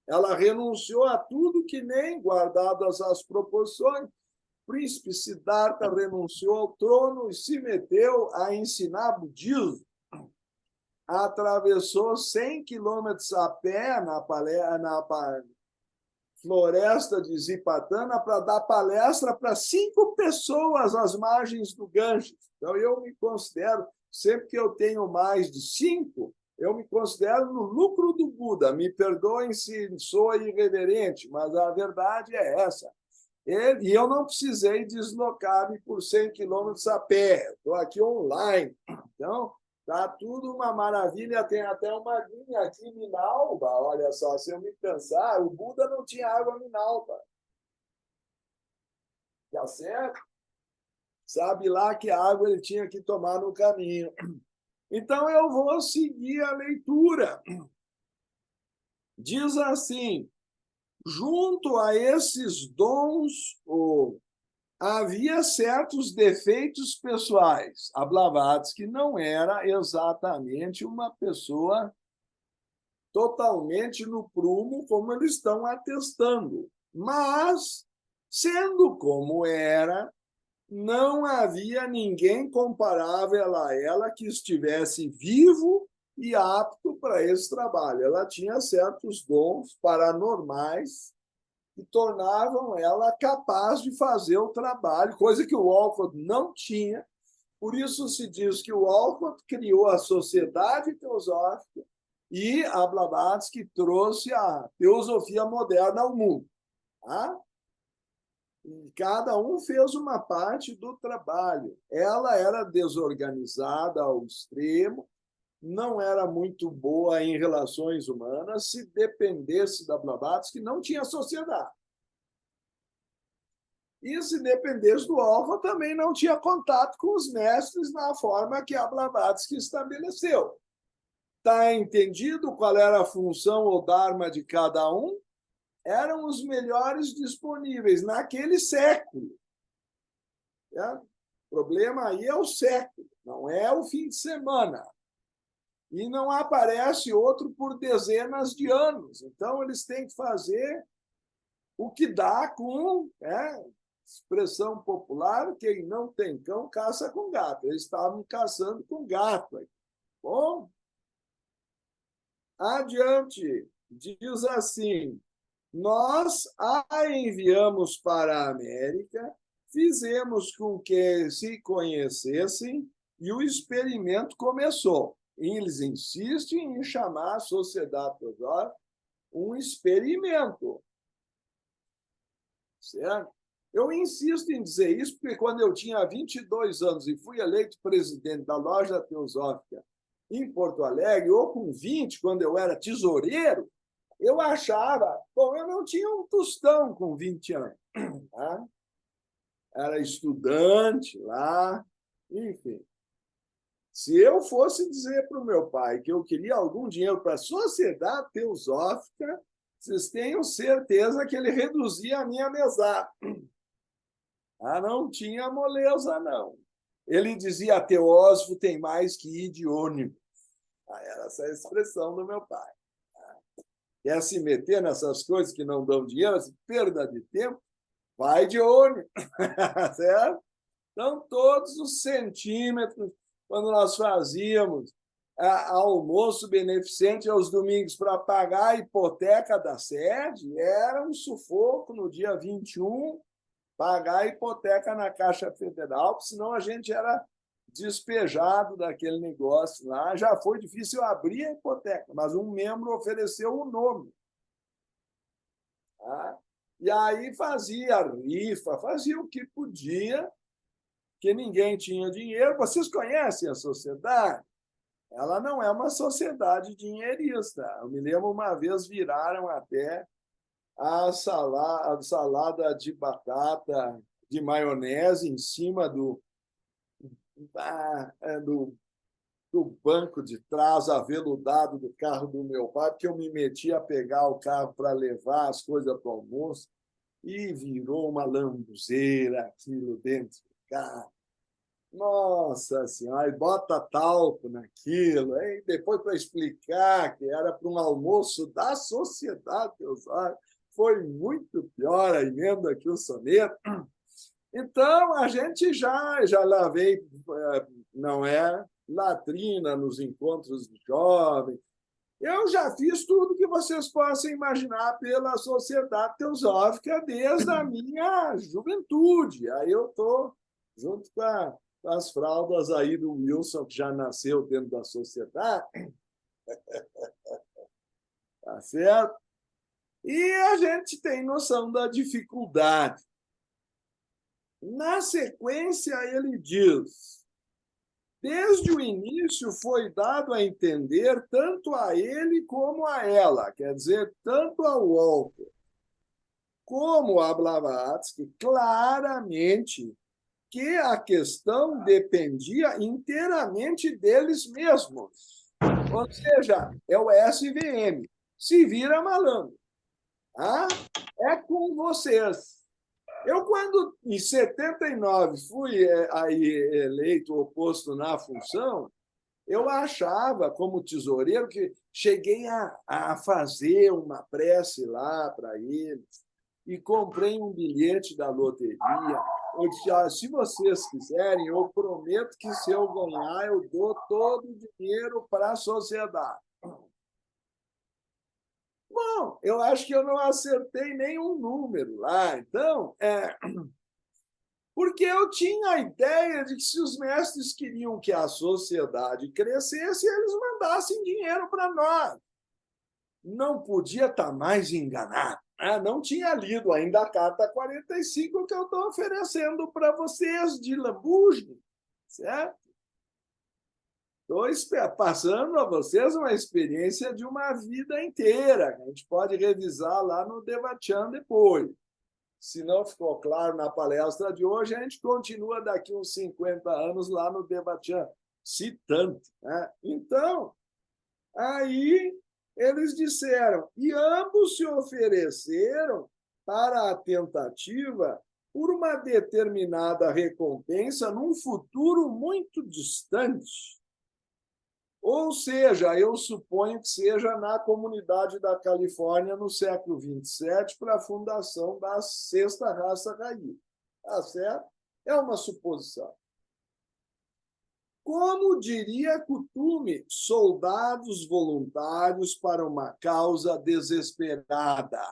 Ela renunciou a tudo que nem, guardadas as proporções, príncipe Siddhartha renunciou ao trono e se meteu a ensinar budismo. Atravessou 100 quilômetros a pé na floresta de Zipatana para dar palestra para 5 pessoas às margens do Ganges. Então, eu me considero, sempre que eu tenho mais de 5, eu me considero no lucro do Buda. Me perdoem se sou irreverente, mas a verdade é essa. E eu não precisei deslocar-me por 100 quilômetros a pé. Estou aqui online. Então, está tudo uma maravilha. Tem até uma linha aqui, Minalba. Olha só, se eu me cansar, o Buda não tinha água Minalba. Tá certo? Sabe lá que água ele tinha que tomar no caminho. Então, eu vou seguir a leitura. Diz assim, junto a esses dons, havia certos defeitos pessoais. A Blavatsky não era exatamente uma pessoa totalmente no prumo, como eles estão atestando. Mas, sendo como era, não havia ninguém comparável a ela que estivesse vivo e apto para esse trabalho. Ela tinha certos dons paranormais que tornavam ela capaz de fazer o trabalho, coisa que o Walcott não tinha. Por isso se diz que o Walcott criou a Sociedade Teosófica e a Blavatsky trouxe a teosofia moderna ao mundo. Tá? E cada um fez uma parte do trabalho. Ela era desorganizada ao extremo, não era muito boa em relações humanas, se dependesse da Blavatsky, não tinha sociedade. E se dependesse do Olfa, também não tinha contato com os mestres na forma que a Blavatsky estabeleceu. Está entendido qual era a função ou dharma de cada um? Eram os melhores disponíveis naquele século. O problema aí é o século, não é o fim de semana. E não aparece outro por dezenas de anos. Então, eles têm que fazer o que dá com, expressão popular, quem não tem cão, caça com gato. Eles estavam caçando com gato. Bom, adiante, diz assim, nós a enviamos para a América, fizemos com que se conhecessem e o experimento começou. Eles insistem em chamar a Sociedade Teosófica um experimento. Certo? Eu insisto em dizer isso porque quando eu tinha 22 anos e fui eleito presidente da Loja Teosófica em Porto Alegre, ou com 20, quando eu era tesoureiro, eu achava... Bom, eu não tinha um tostão com 20 anos. Tá? Era estudante lá, enfim. Se eu fosse dizer para o meu pai que eu queria algum dinheiro para a Sociedade Teosófica, vocês tenham certeza que ele reduzia a minha mesada. Não tinha moleza, não. Ele dizia, teósofo tem mais que ir de ônibus. Era essa a expressão do meu pai. Quer se meter nessas coisas que não dão dinheiro, perda de tempo, vai de ônibus. Certo? Então, todos os centímetros, quando nós fazíamos almoço beneficente aos domingos para pagar a hipoteca da sede, era um sufoco no dia 21 pagar a hipoteca na Caixa Federal, senão a gente era despejado daquele negócio lá. Já foi difícil abrir a hipoteca, mas um membro ofereceu o nome. Tá? E aí fazia rifa, fazia o que podia, que ninguém tinha dinheiro. Vocês conhecem a sociedade? Ela não é uma sociedade dinheirista. Eu me lembro, uma vez viraram até a salada de batata de maionese em cima do banco de trás aveludado do carro do meu pai, porque eu me meti a pegar o carro para levar as coisas para o almoço e virou uma lambuzeira aquilo dentro do carro. Nossa Senhora, e bota talco naquilo, hein? Depois para explicar que era para um almoço da Sociedade Teosófica, foi muito pior a emenda que o soneto. Então, a gente já lavei, não é, latrina nos encontros de jovens. Eu já fiz tudo que vocês possam imaginar pela Sociedade Teosófica desde a minha juventude. Aí eu estou junto com as fraldas aí do Wilson, que já nasceu dentro da sociedade. Tá certo? E a gente tem noção da dificuldade. Na sequência, ele diz, desde o início foi dado a entender tanto a ele como a ela, quer dizer, tanto ao Walter como a Blavatsky, claramente que a questão dependia inteiramente deles mesmos. Ou seja, é o SVM. Se vira malandro. É com vocês. Eu, quando, em 79, fui aí eleito ou posto na função, eu achava, como tesoureiro, que cheguei a fazer uma prece lá para eles e comprei um bilhete da loteria. Eu disse, se vocês quiserem, eu prometo que, se eu ganhar, eu dou todo o dinheiro para a sociedade. Bom, eu acho que eu não acertei nenhum número lá. Então, porque eu tinha a ideia de que, se os mestres queriam que a sociedade crescesse, eles mandassem dinheiro para nós. Não podia estar mais enganado. não tinha lido ainda a carta 45 que eu estou oferecendo para vocês, de Lambuja, certo? Estou passando a vocês uma experiência de uma vida inteira. A gente pode revisar lá no Devachan depois. Se não ficou claro na palestra de hoje, a gente continua daqui uns 50 anos lá no Devachan, se tanto, né? Então, aí eles disseram, e ambos se ofereceram para a tentativa por uma determinada recompensa num futuro muito distante. Ou seja, eu suponho que seja na comunidade da Califórnia no século 27 para a fundação da sexta raça raiz. Tá certo? É uma suposição. Como diria Kutume, soldados voluntários para uma causa desesperada.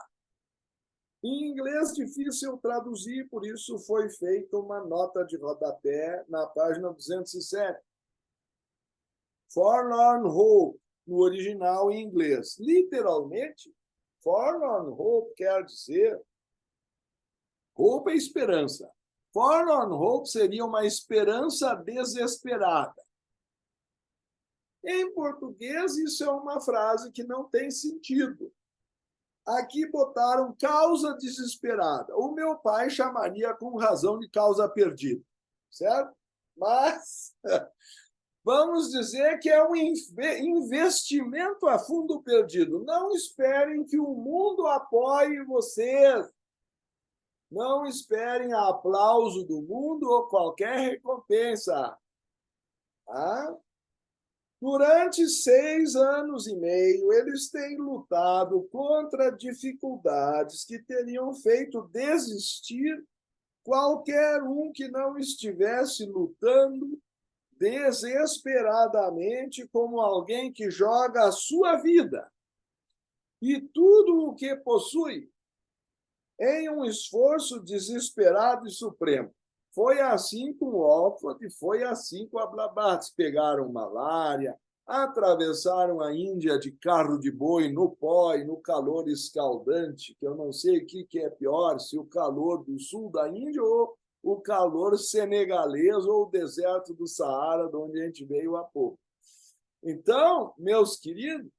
Em inglês, difícil traduzir, por isso foi feita uma nota de rodapé na página 207. Forlorn Hope, no original em inglês. Literalmente, Forlorn Hope quer dizer hope é esperança. Forlorn Hope seria uma esperança desesperada. Em português, isso é uma frase que não tem sentido. Aqui botaram causa desesperada. O meu pai chamaria com razão de causa perdida, certo? Mas vamos dizer que é um investimento a fundo perdido. Não esperem que o mundo apoie vocês. Não esperem aplauso do mundo ou qualquer recompensa. Tá? Durante 6 anos e meio, eles têm lutado contra dificuldades que teriam feito desistir qualquer um que não estivesse lutando desesperadamente como alguém que joga a sua vida e tudo o que possui em um esforço desesperado e supremo. Foi assim com o Alford, foi assim com a Blavatsky. Pegaram malária, atravessaram a Índia de carro de boi no pó e no calor escaldante, que eu não sei o que é pior, se o calor do sul da Índia ou o calor senegalês ou o deserto do Saara, de onde a gente veio há pouco. Então, meus queridos,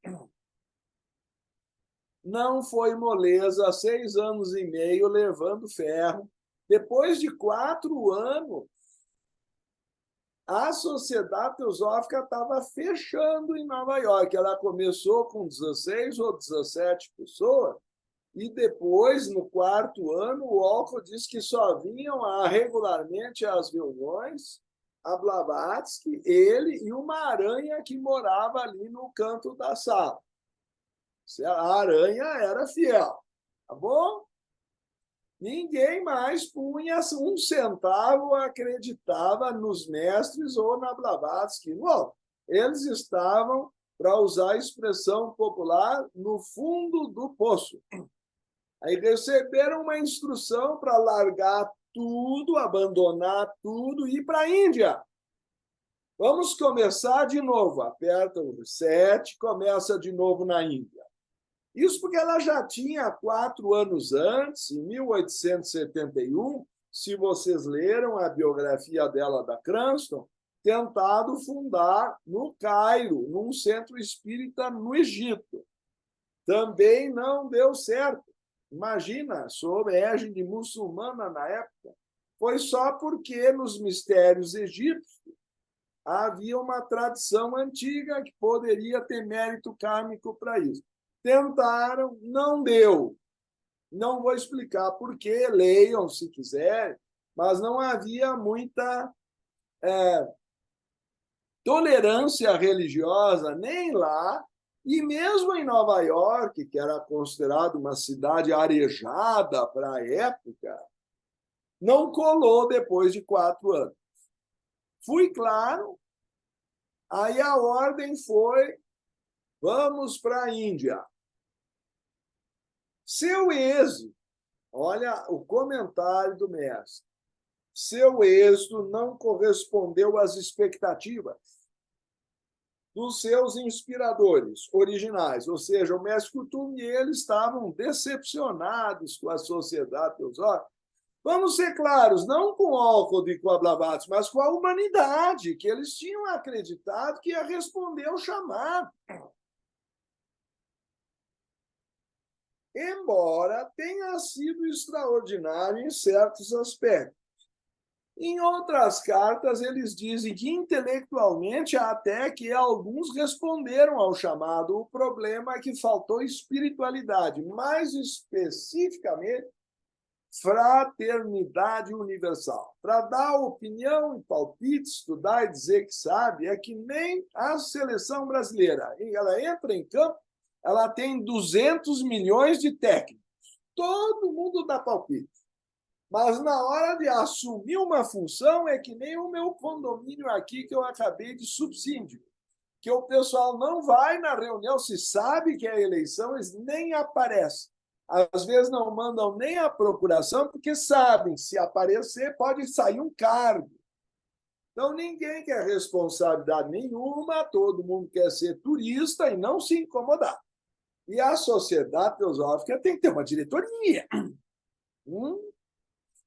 não foi moleza, 6 anos e meio levando ferro. Depois de 4 anos, a Sociedade Teosófica estava fechando em Nova York. Ela começou com 16 ou 17 pessoas, e depois, no 4º ano, o Olcott disse que só vinham regularmente às reuniões a Blavatsky, ele e uma aranha que morava ali no canto da sala. A aranha era fiel, tá bom? Ninguém mais punha 1 centavo, acreditava nos mestres ou na Blavatsky. Bom, eles estavam, para usar a expressão popular, no fundo do poço. Aí receberam uma instrução para largar tudo, abandonar tudo e ir para a Índia. Vamos começar de novo. Aperta o reset, começa de novo na Índia. Isso porque ela já tinha 4 anos antes, em 1871, se vocês leram a biografia dela da Cranston, tentado fundar no Cairo, num centro espírita no Egito. Também não deu certo. Imagina, sob égide muçulmana na época. Foi só porque nos mistérios egípcios havia uma tradição antiga que poderia ter mérito kármico para isso. Tentaram, não deu. Não vou explicar por quê, leiam se quiserem, mas não havia muita tolerância religiosa nem lá, e mesmo em Nova York, que era considerada uma cidade arejada para a época, não colou depois de 4 anos. Fui claro, aí a ordem foi, vamos para a Índia. Seu êxito, olha o comentário do mestre, seu êxito não correspondeu às expectativas. dos seus inspiradores originais, ou seja, o mestre Kuthumi e eles estavam decepcionados com a sociedade teosófica. Vamos ser claros, não com Alcott e com a Blavatsky, mas com a humanidade, que eles tinham acreditado que ia responder ao chamado. Embora tenha sido extraordinário em certos aspectos. Em outras cartas, eles dizem que intelectualmente até que alguns responderam ao chamado. O problema é que faltou espiritualidade, mais especificamente fraternidade universal. Para dar opinião e palpite, estudar e dizer que sabe, é que nem a seleção brasileira. Ela entra em campo, ela tem 200 milhões de técnicos. Todo mundo dá palpite. Mas na hora de assumir uma função, é que nem o meu condomínio aqui que eu acabei de subsídio, que o pessoal não vai na reunião, se sabe que é eleição, eles nem aparecem. Às vezes não mandam nem a procuração, porque sabem, se aparecer, pode sair um cargo. Então, ninguém quer responsabilidade nenhuma, todo mundo quer ser turista e não se incomodar. E a sociedade teosófica tem que ter uma diretoria.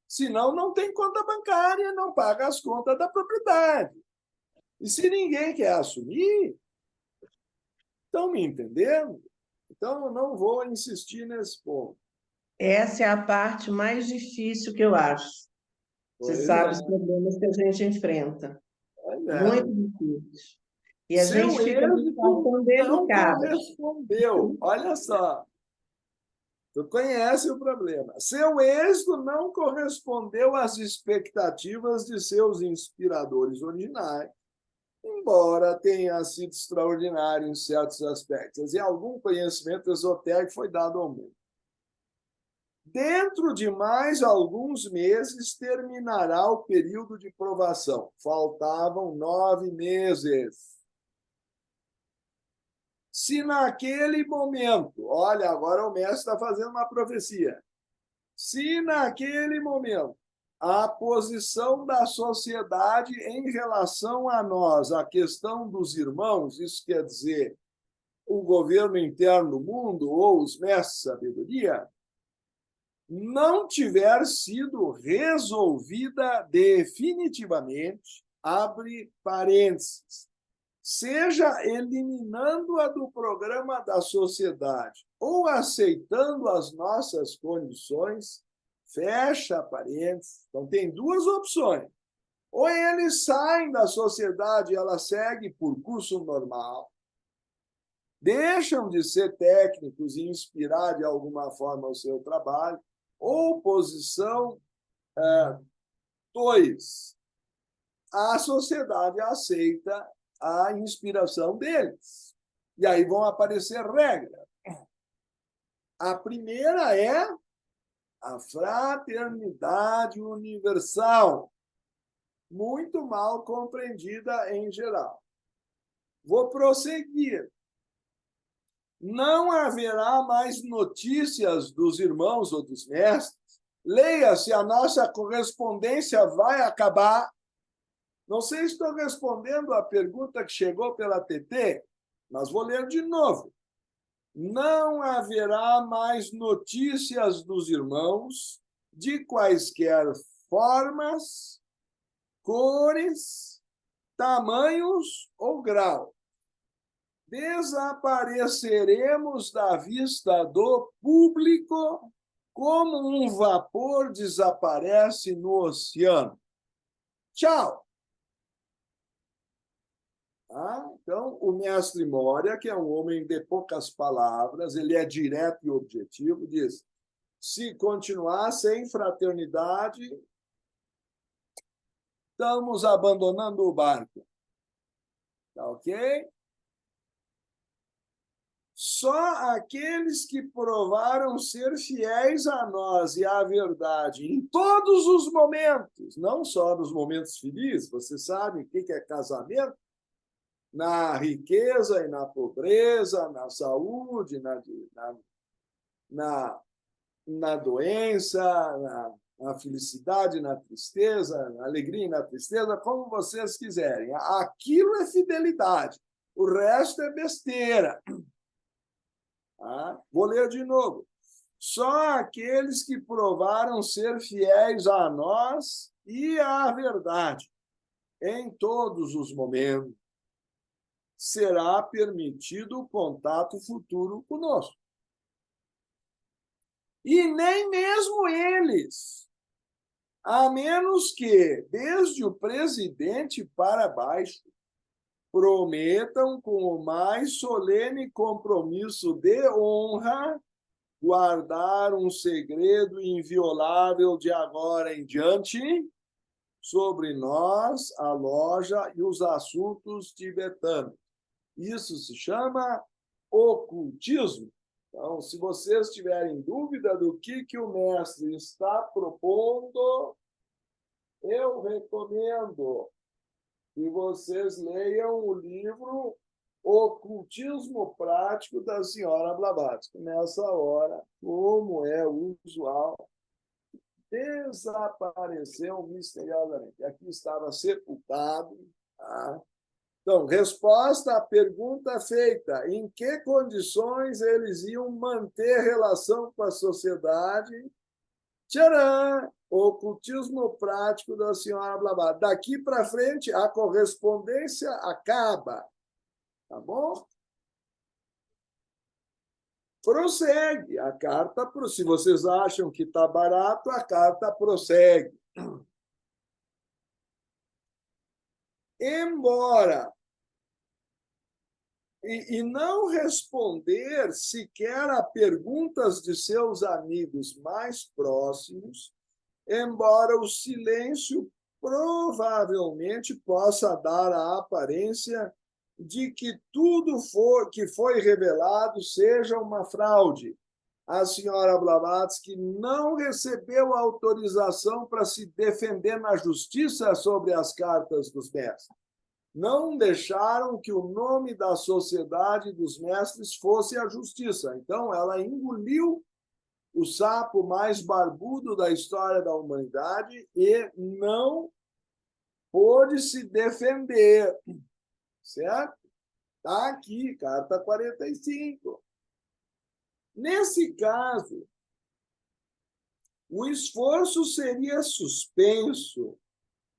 Senão, não tem conta bancária, não paga as contas da propriedade. E se ninguém quer assumir, estão me entendendo? Então, eu não vou insistir nesse ponto. Essa é a parte mais difícil que eu acho. Você sabe os problemas que a gente enfrenta. Muito difícil. E a gente fica numa situação delicada. Não correspondeu. Olha só. Tu conhece o problema. Seu êxito não correspondeu às expectativas de seus inspiradores originais, embora tenha sido extraordinário em certos aspectos, e algum conhecimento esotérico foi dado ao mundo. Dentro de mais alguns meses terminará o período de provação. Faltavam 9 meses. Se naquele momento, olha, agora o mestre está fazendo uma profecia. Se naquele momento a posição da sociedade em relação a nós, a questão dos irmãos, isso quer dizer o governo interno do mundo ou os mestres de sabedoria, não tiver sido resolvida definitivamente, abre parênteses, seja eliminando-a do programa da sociedade ou aceitando as nossas condições, fecha parênteses. Então, tem duas opções. Ou eles saem da sociedade e ela segue por curso normal, deixam de ser técnicos e inspirar de alguma forma o seu trabalho, ou posição 2, a sociedade aceita a inspiração deles. E aí vão aparecer regras. A primeira é a fraternidade universal, muito mal compreendida em geral. Vou prosseguir. Não haverá mais notícias dos irmãos ou dos mestres. Leia-se, a nossa correspondência vai acabar. Não sei se estou respondendo a pergunta que chegou pela TT, mas vou ler de novo. Não haverá mais notícias dos irmãos de quaisquer formas, cores, tamanhos ou grau. Desapareceremos da vista do público como um vapor desaparece no oceano. Tchau! Então, o mestre Moria, que é um homem de poucas palavras, ele é direto e objetivo, diz, se continuar sem fraternidade, estamos abandonando o barco. Tá ok? Só aqueles que provaram ser fiéis a nós e à verdade em todos os momentos, não só nos momentos felizes, você sabe o que é casamento? Na riqueza e na pobreza, na saúde, na doença, na felicidade, na tristeza, na alegria e na tristeza, como vocês quiserem. Aquilo é fidelidade. O resto é besteira. Tá? Vou ler de novo. Só aqueles que provaram ser fiéis a nós e à verdade em todos os momentos será permitido o contato futuro conosco. E nem mesmo eles, a menos que, desde o presidente para baixo, prometam com o mais solene compromisso de honra guardar um segredo inviolável de agora em diante sobre nós, a loja e os assuntos tibetanos. Isso se chama ocultismo. Então, se vocês tiverem dúvida do que o mestre está propondo, eu recomendo que vocês leiam o livro Ocultismo Prático da senhora Blavatsky. Nessa hora, como é usual, desapareceu misteriosamente. Aqui estava sepultado. Tá? Então, resposta à pergunta feita: em que condições eles iam manter relação com a sociedade? Tcharam! Ocultismo prático da senhora Blavatsky. Daqui para frente, a correspondência acaba. Tá bom? Prossegue. A carta, se vocês acham que está barato, a carta prossegue. Embora e não responder sequer a perguntas de seus amigos mais próximos, embora o silêncio provavelmente possa dar a aparência de que tudo que foi revelado seja uma fraude. A senhora Blavatsky não recebeu autorização para se defender na justiça sobre as cartas dos mestres. Não deixaram que o nome da sociedade dos mestres fosse a justiça. Então, ela engoliu o sapo mais barbudo da história da humanidade e não pôde se defender. Certo? Está aqui, carta 45. Nesse caso, o esforço seria suspenso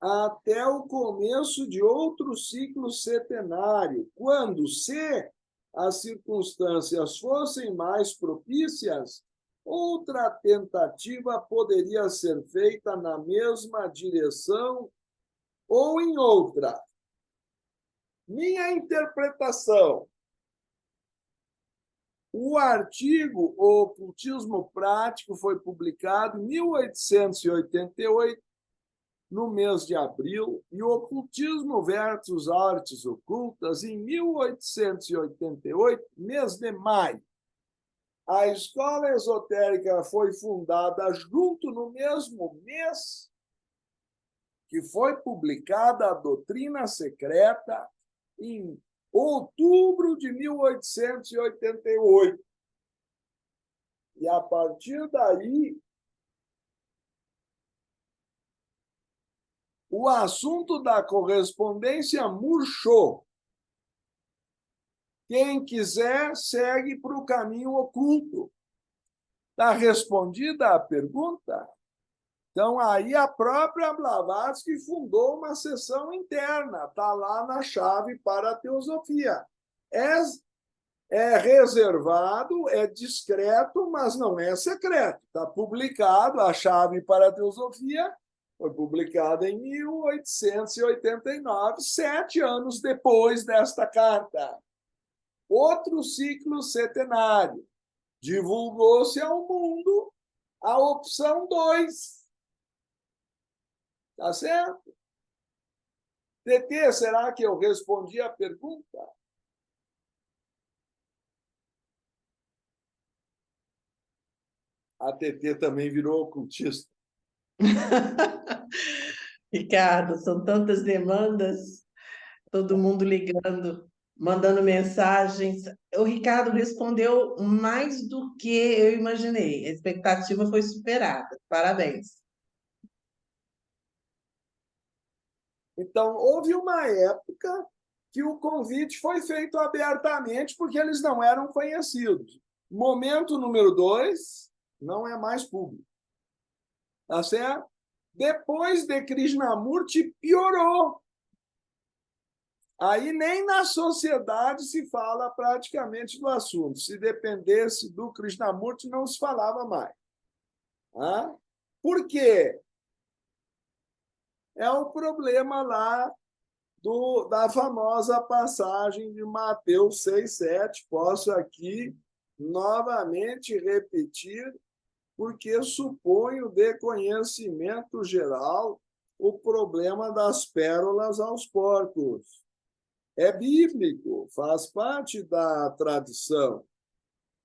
até o começo de outro ciclo setenário, quando, se as circunstâncias fossem mais propícias, outra tentativa poderia ser feita na mesma direção ou em outra. Minha interpretação: o artigo O Ocultismo Prático foi publicado em 1888, no mês de abril, e o Ocultismo versus Artes Ocultas, em 1888, mês de maio. A escola esotérica foi fundada junto no mesmo mês que foi publicada a Doutrina Secreta, em outubro de 1888. E, a partir daí, o assunto da correspondência murchou. Quem quiser, segue para o caminho oculto. Está respondida a pergunta? Então, aí a própria Blavatsky fundou uma seção interna. Está lá na Chave para a Teosofia. É reservado, é discreto, mas não é secreto. Está publicado, a Chave para a Teosofia foi publicada em 1889, 7 anos depois desta carta. Outro ciclo setenário. Divulgou-se ao mundo a opção 2. Tá certo? TT, será que eu respondi a pergunta? A TT também virou ocultista. Ricardo, são tantas demandas, todo mundo ligando, mandando mensagens. O Ricardo respondeu mais do que eu imaginei. A expectativa foi superada. Parabéns. Então, houve uma época que o convite foi feito abertamente porque eles não eram conhecidos. Momento número 2, não é mais público. Tá certo? Depois de Krishnamurti, piorou. Aí nem na sociedade se fala praticamente do assunto. Se dependesse do Krishnamurti, não se falava mais. Tá? Por quê? É o problema lá da famosa passagem de Mateus 6,7. Posso aqui novamente repetir, porque suponho de conhecimento geral o problema das pérolas aos porcos. É bíblico, faz parte da tradição,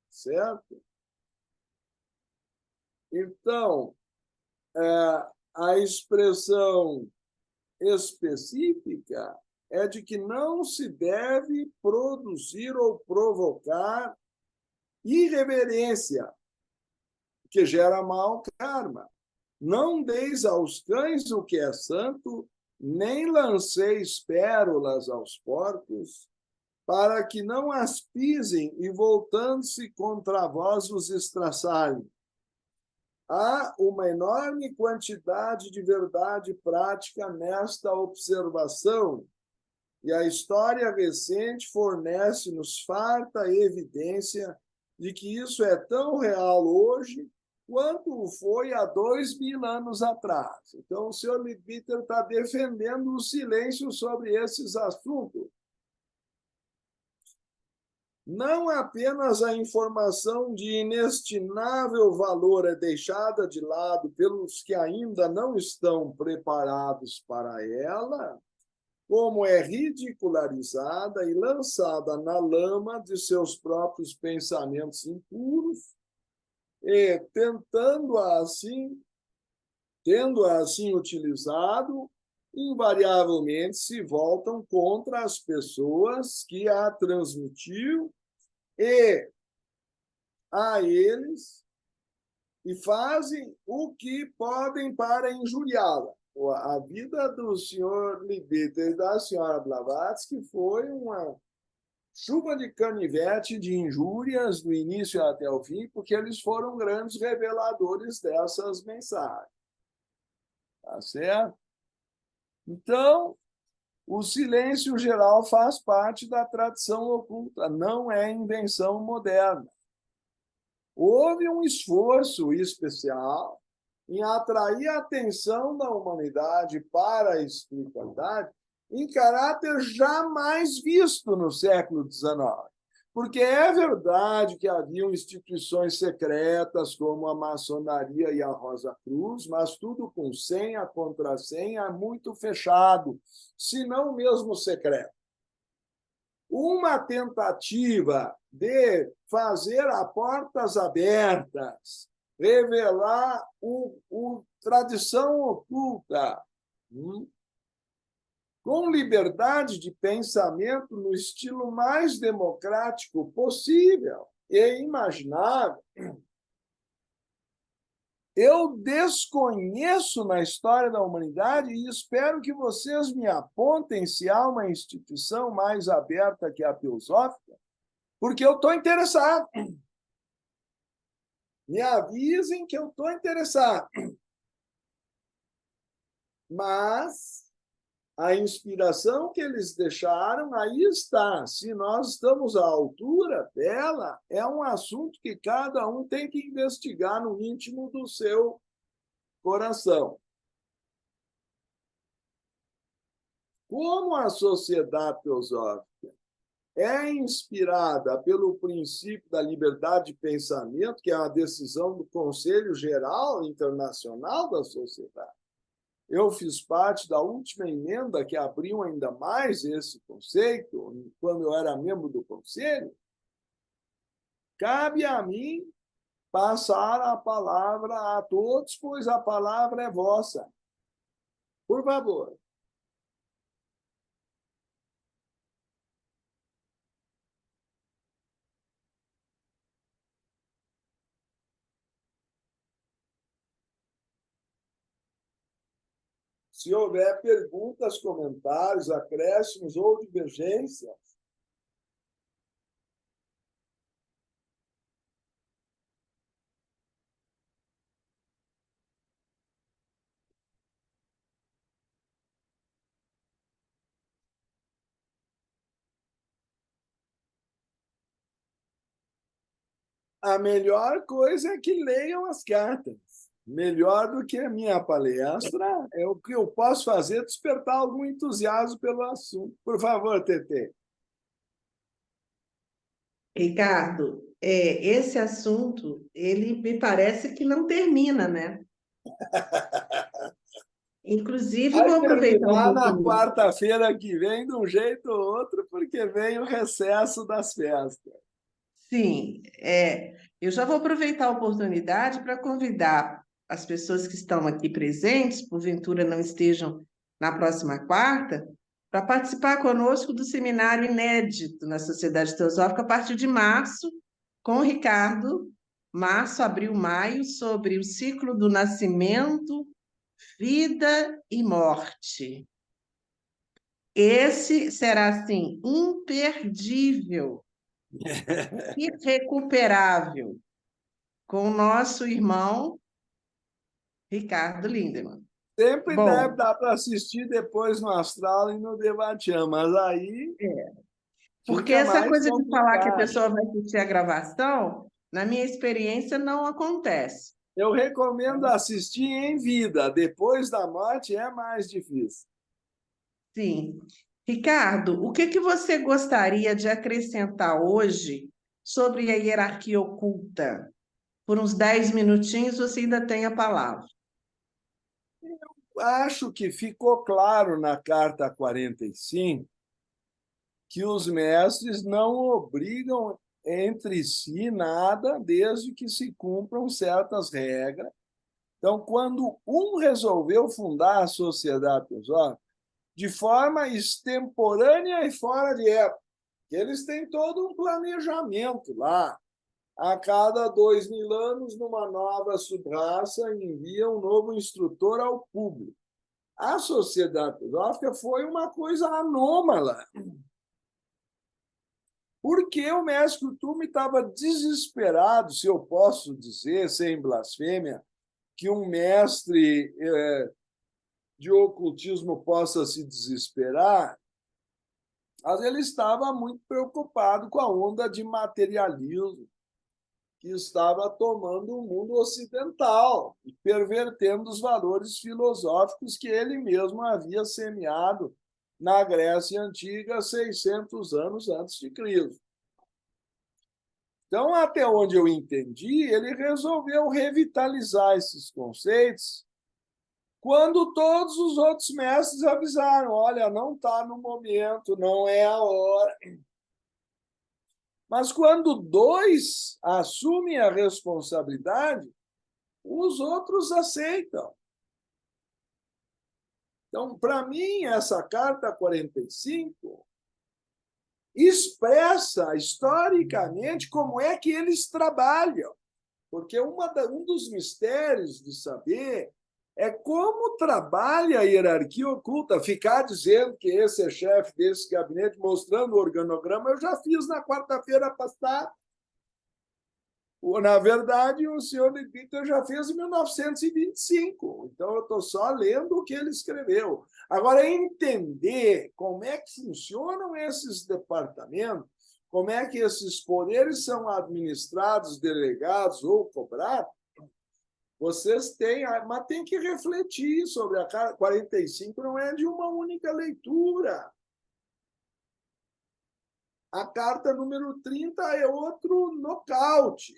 certo? Então, a expressão específica é de que não se deve produzir ou provocar irreverência, que gera mau karma. Não deis aos cães o que é santo, nem lanceis pérolas aos porcos, para que não as pisem e, voltando-se contra vós, os estraçalhem. Há uma enorme quantidade de verdade prática nesta observação, e a história recente fornece-nos farta evidência de que isso é tão real hoje quanto foi há 2000 anos atrás. Então, o senhor Leadbeater está defendendo o silêncio sobre esses assuntos. Não apenas a informação de inestimável valor é deixada de lado pelos que ainda não estão preparados para ela, como é ridicularizada e lançada na lama de seus próprios pensamentos impuros, e tendo-a assim utilizado, invariavelmente se voltam contra as pessoas que a transmitiu e a eles, e fazem o que podem para injuriá-la. A vida do senhor Leadbeater e da senhora Blavatsky foi uma chuva de canivete de injúrias do início até o fim, porque eles foram grandes reveladores dessas mensagens. Tá certo? Então, o silêncio geral faz parte da tradição oculta, não é invenção moderna. Houve um esforço especial em atrair a atenção da humanidade para a espiritualidade em caráter jamais visto no século XIX. Porque é verdade que haviam instituições secretas como a maçonaria e a Rosa Cruz, mas tudo com senha, contrassenha, muito fechado, se não mesmo secreto. Uma tentativa de fazer a portas abertas, revelar tradição oculta, com liberdade de pensamento no estilo mais democrático possível e imaginável. Eu desconheço na história da humanidade e espero que vocês me apontem se há uma instituição mais aberta que a teosófica, porque eu estou interessado. Me avisem que eu estou interessado. Mas a inspiração que eles deixaram, aí está. Se nós estamos à altura dela, é um assunto que cada um tem que investigar no íntimo do seu coração. Como a sociedade teosófica é inspirada pelo princípio da liberdade de pensamento, que é a decisão do Conselho Geral Internacional da Sociedade, eu fiz parte da última emenda que abriu ainda mais esse conceito, quando eu era membro do Conselho. Cabe a mim passar a palavra a todos, pois a palavra é vossa. Por favor. Se houver perguntas, comentários, acréscimos ou divergências, a melhor coisa é que leiam as cartas. Melhor do que a minha palestra é o que eu posso fazer despertar algum entusiasmo pelo assunto. Por favor, Tetê. Ricardo, esse assunto, ele me parece que não termina, né? Inclusive, Vai vou aproveitar um terminar na pouquinho. quarta-feira que vem, de um jeito ou outro, porque vem o recesso das festas. Sim, eu já vou aproveitar a oportunidade para convidar as pessoas que estão aqui presentes, porventura não estejam na próxima quarta, para participar conosco do seminário inédito na Sociedade Teosófica a partir de março, com o Ricardo, março, abril, maio, sobre o ciclo do nascimento, vida e morte. Esse será, assim, imperdível, irrecuperável, com o nosso irmão Ricardo Lindemann. Sempre deve Bom, dar para assistir depois no Astral e no Debatiam, mas aí porque fica essa mais coisa de falar que a complicado. pessoa vai assistir a gravação, na minha experiência, não acontece. Eu recomendo assistir em vida, depois da morte é mais difícil. Sim. Ricardo, o que que você gostaria de acrescentar hoje sobre a hierarquia oculta? Por uns 10 minutinhos você ainda tem a palavra. Acho que ficou claro na carta 45 que os mestres não obrigam entre si nada desde que se cumpram certas regras. Então, quando um resolveu fundar a Sociedade Teosófica, de forma extemporânea e fora de época, eles têm todo um planejamento lá. A cada 2000 anos, numa nova subraça, envia um novo instrutor ao público. A Sociedade Teosófica foi uma coisa anômala, porque o mestre Kuthumi estava desesperado, se eu posso dizer, sem blasfêmia, que um mestre de ocultismo possa se desesperar, mas ele estava muito preocupado com a onda de materialismo que estava tomando o mundo ocidental e pervertendo os valores filosóficos que ele mesmo havia semeado na Grécia Antiga 600 anos antes de Cristo. Então, até onde eu entendi, ele resolveu revitalizar esses conceitos quando todos os outros mestres avisaram, olha, não está no momento, não é a hora. Mas quando dois assumem a responsabilidade, os outros aceitam. Então, para mim, essa carta 45 expressa historicamente como é que eles trabalham. Porque um dos mistérios de saber é como trabalha a hierarquia oculta. Ficar dizendo que esse é chefe desse gabinete, mostrando o organograma, eu já fiz na quarta-feira passada. Na verdade, o senhor Littler já fez em 1925. Então, eu estou só lendo o que ele escreveu. Agora, entender como é que funcionam esses departamentos, como é que esses poderes são administrados, delegados ou cobrados, vocês têm, mas tem que refletir sobre a 45, não é de uma única leitura. A carta número 30 é outro nocaute.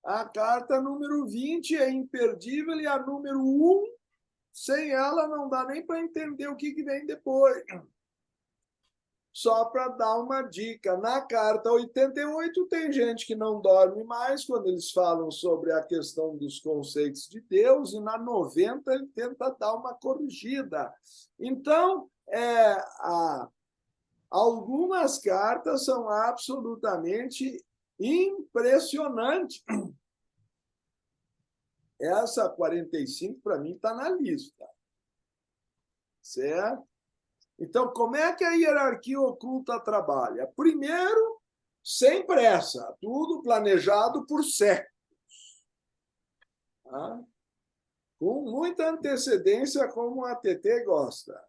A carta número 20 é imperdível e a número 1, sem ela, não dá nem para entender o que vem depois. Só para dar uma dica, na carta 88 tem gente que não dorme mais quando eles falam sobre a questão dos conceitos de Deus, e na 90 ele tenta dar uma corrigida. Então, algumas cartas são absolutamente impressionantes. Essa 45, para mim, está na lista. certo? Então, como é que a hierarquia oculta trabalha? Primeiro, sem pressa, tudo planejado por séculos. Tá? Com muita antecedência, como a TT gosta.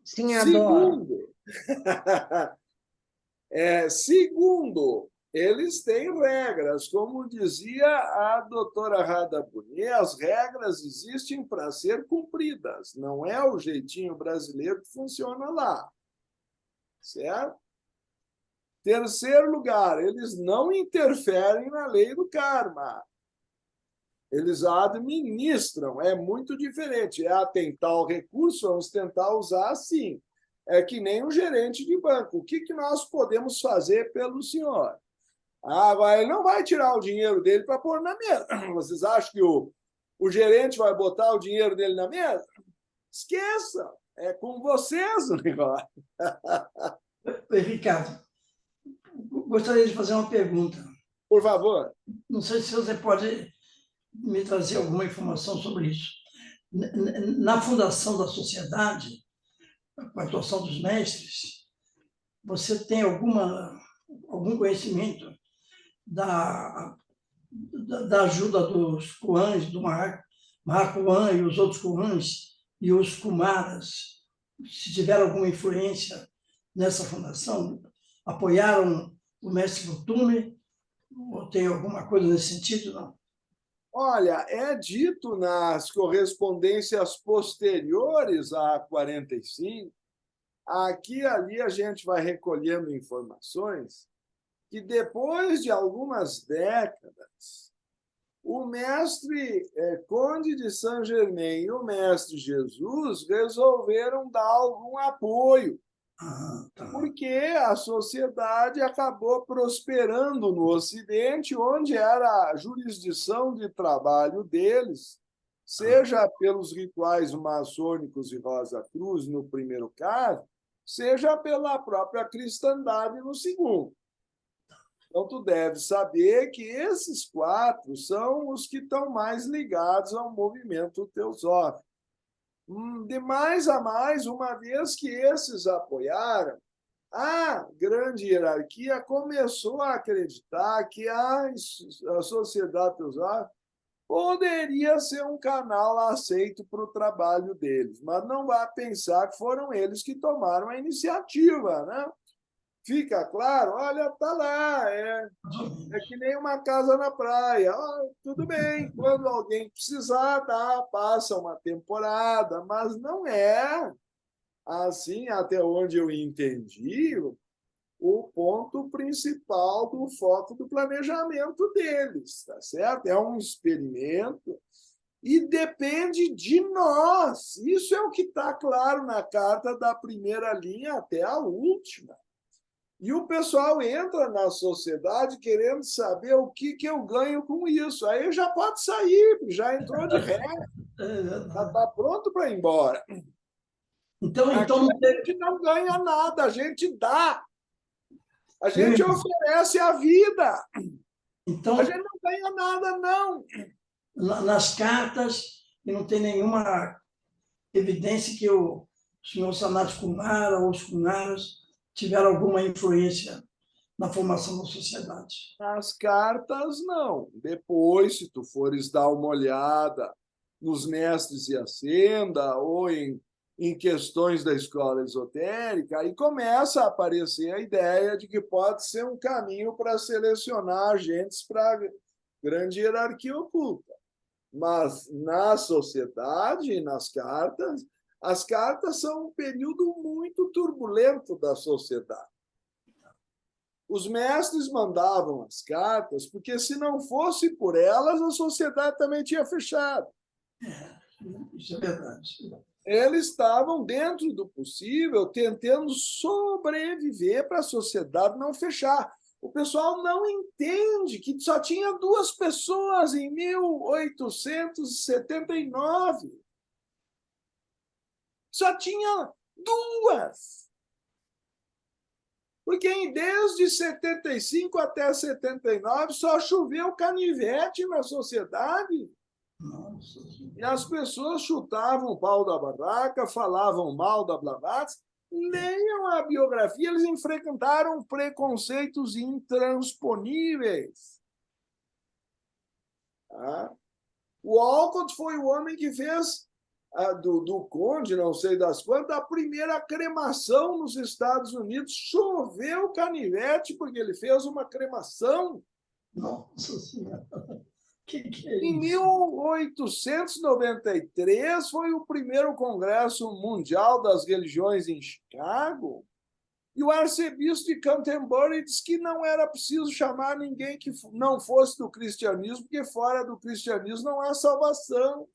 Sim, adoro. Segundo, eles têm regras. Como dizia a doutora Rada Bunier, as regras existem para ser cumpridas. Não é o jeitinho brasileiro que funciona lá. Certo? Terceiro lugar, eles não interferem na lei do karma. Eles administram, é muito diferente. É atentar ao recurso, vamos tentar usar assim. É que nem um gerente de banco. O que nós podemos fazer pelo senhor? Agora, ele não vai tirar o dinheiro dele para pôr na mesa. Vocês acham que o gerente vai botar o dinheiro dele na mesa? Esqueçam, é com vocês o negócio. Ricardo, gostaria de fazer uma pergunta. Por favor. Não sei se você pode me trazer alguma informação sobre isso. Na fundação da sociedade, com a atuação dos mestres, você tem algum conhecimento da ajuda dos Kuans, do Mahakuan e os outros Kuans e os Kumaras, se tiveram alguma influência nessa fundação? Apoiaram o mestre Butume? Ou tem alguma coisa nesse sentido, não? Olha, é dito nas correspondências posteriores a 45, aqui e ali a gente vai recolhendo informações, que depois de algumas décadas, o mestre Conde de Saint-Germain e o mestre Jesus resolveram dar algum apoio, porque a sociedade acabou prosperando no Ocidente, onde era a jurisdição de trabalho deles, seja pelos rituais maçônicos de Rosa Cruz, no primeiro caso, seja pela própria cristandade, no segundo. Então, tu deve saber que esses 4 são os que estão mais ligados ao movimento teosófico. De mais a mais, uma vez que esses apoiaram, a grande hierarquia começou a acreditar que a sociedade teosófica poderia ser um canal aceito para o trabalho deles, mas não vá pensar que foram eles que tomaram a iniciativa, né? Fica claro? Olha, está lá, é que nem uma casa na praia. Tudo bem, quando alguém precisar, passa uma temporada, mas não é assim, até onde eu entendi, o ponto principal do foco do planejamento deles, tá certo? É um experimento e depende de nós. Isso é o que está claro na carta da primeira linha até a última. E o pessoal entra na sociedade querendo saber o que eu ganho com isso. Aí já pode sair, já entrou de ré, já está pronto para ir embora. Então a gente não ganha nada, a gente dá. A gente oferece a vida. Então, a gente não ganha nada, não. Nas cartas, não tem nenhuma evidência que o senhor Sanat Kumara ou os Kumaras tiveram alguma influência na formação da sociedade. Nas cartas, não. Depois, se tu fores dar uma olhada nos mestres e ascenda ou em questões da escola esotérica, aí começa a aparecer a ideia de que pode ser um caminho para selecionar agentes para a grande hierarquia oculta. Mas na sociedade e nas cartas, as cartas são um período muito turbulento da sociedade. Os mestres mandavam as cartas porque, se não fosse por elas, a sociedade também tinha fechado. Isso é verdade. Eles estavam, dentro do possível, tentando sobreviver para a sociedade não fechar. O pessoal não entende que só tinha 2 pessoas em 1879. Só tinha 2. Porque desde 75 até 79 só choveu canivete na sociedade. Nossa. E as pessoas chutavam o pau da barraca, falavam mal da Blavatsky. Leiam a biografia, eles enfrentaram preconceitos intransponíveis. Tá? O Alcott foi o homem que fez do Conde, não sei das quantas, a primeira cremação nos Estados Unidos. Choveu canivete porque ele fez uma cremação. Nossa Senhora. Que é Em isso? 1893 foi o primeiro Congresso Mundial das Religiões em Chicago. E o arcebispo de Canterbury disse que não era preciso chamar ninguém que não fosse do cristianismo, porque fora do cristianismo não há salvação.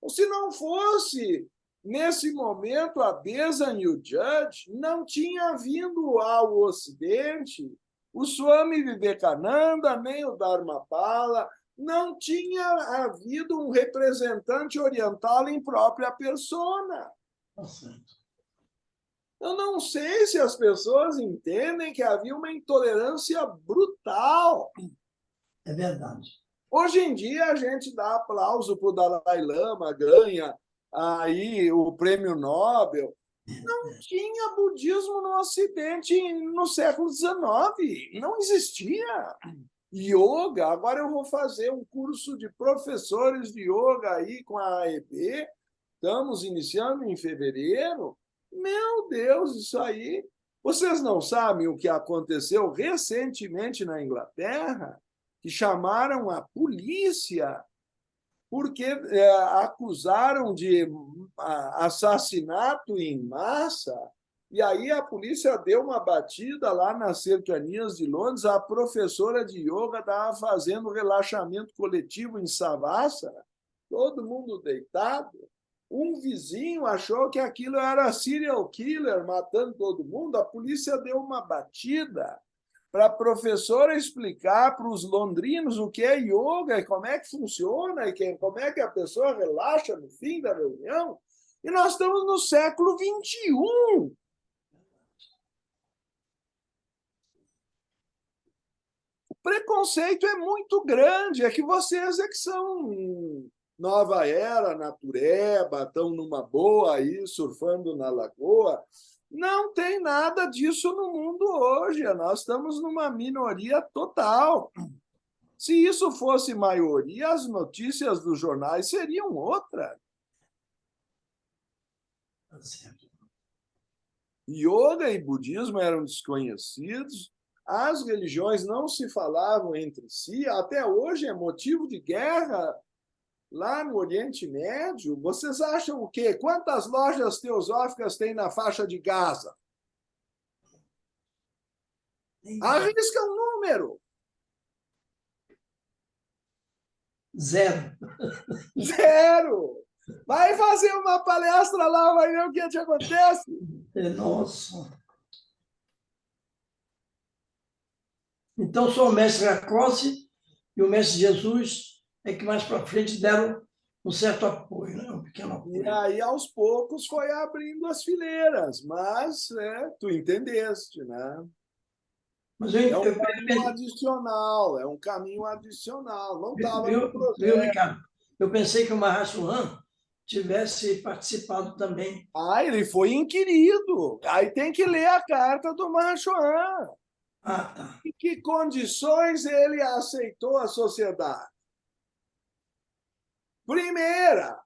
Ou se não fosse, nesse momento, a Beza e o Judge, não tinha vindo ao Ocidente o Swami Vivekananda, nem o Dharmapala, não tinha havido um representante oriental em própria persona. Eu não sei se as pessoas entendem que havia uma intolerância brutal. É verdade. Hoje em dia, a gente dá aplauso para o Dalai Lama, ganha aí o prêmio Nobel. Não tinha budismo no Ocidente no século XIX. Não existia. Yoga, agora eu vou fazer um curso de professores de yoga aí com a AEB. Estamos iniciando em fevereiro. Meu Deus, isso aí... Vocês não sabem o que aconteceu recentemente na Inglaterra? Que chamaram a polícia porque acusaram de assassinato em massa, e aí a polícia deu uma batida lá nas cercanias de Londres, a professora de yoga estava fazendo relaxamento coletivo em Savasana, todo mundo deitado. Um vizinho achou que aquilo era serial killer matando todo mundo, a polícia deu uma batida para a professora explicar para os londrinos o que é yoga e como é que funciona e como é que a pessoa relaxa no fim da reunião. E nós estamos no século XXI. O preconceito é muito grande, é que vocês é que são nova era, natureba, estão numa boa aí, surfando na lagoa. Não tem nada disso no mundo hoje. Nós estamos numa minoria total. Se isso fosse maioria, as notícias dos jornais seriam outras. Yoga e budismo eram desconhecidos, as religiões não se falavam entre si, até hoje é motivo de guerra lá no Oriente Médio. Vocês acham o quê? Quantas lojas teosóficas tem na faixa de Gaza? Arrisca um número. 0. 0. Vai fazer uma palestra lá, vai ver o que te acontece. Nossa. Então, só o mestre Lacoste e o mestre Jesus é que mais para frente deram um certo apoio, né? Um pequeno apoio. E aí, aos poucos, foi abrindo as fileiras, mas tu entendeste, né? Mas É um caminho adicional, é um caminho adicional, não estava no projeto. Viu, Ricardo? Eu pensei que o Mahashohan tivesse participado também. Ele foi inquirido. Aí tem que ler a carta do Mahashohan. Tá. Em que condições ele aceitou a sociedade? Primeira,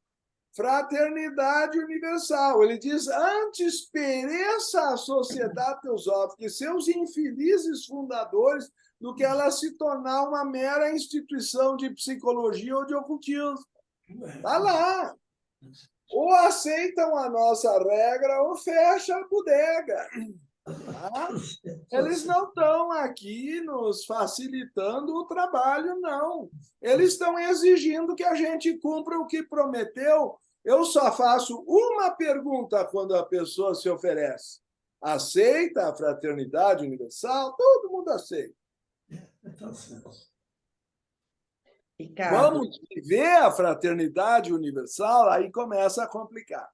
fraternidade universal. Ele diz, antes pereça a sociedade teosófica e seus infelizes fundadores do que ela se tornar uma mera instituição de psicologia ou de ocultismo. Está lá. Ou aceitam a nossa regra ou fecha a bodega. Tá? Eles não estão aqui nos facilitando o trabalho, não. Eles estão exigindo que a gente cumpra o que prometeu. Eu só faço uma pergunta quando a pessoa se oferece. Aceita a fraternidade universal? Todo mundo aceita. Ricardo, Vamos viver a fraternidade universal? Aí começa a complicar.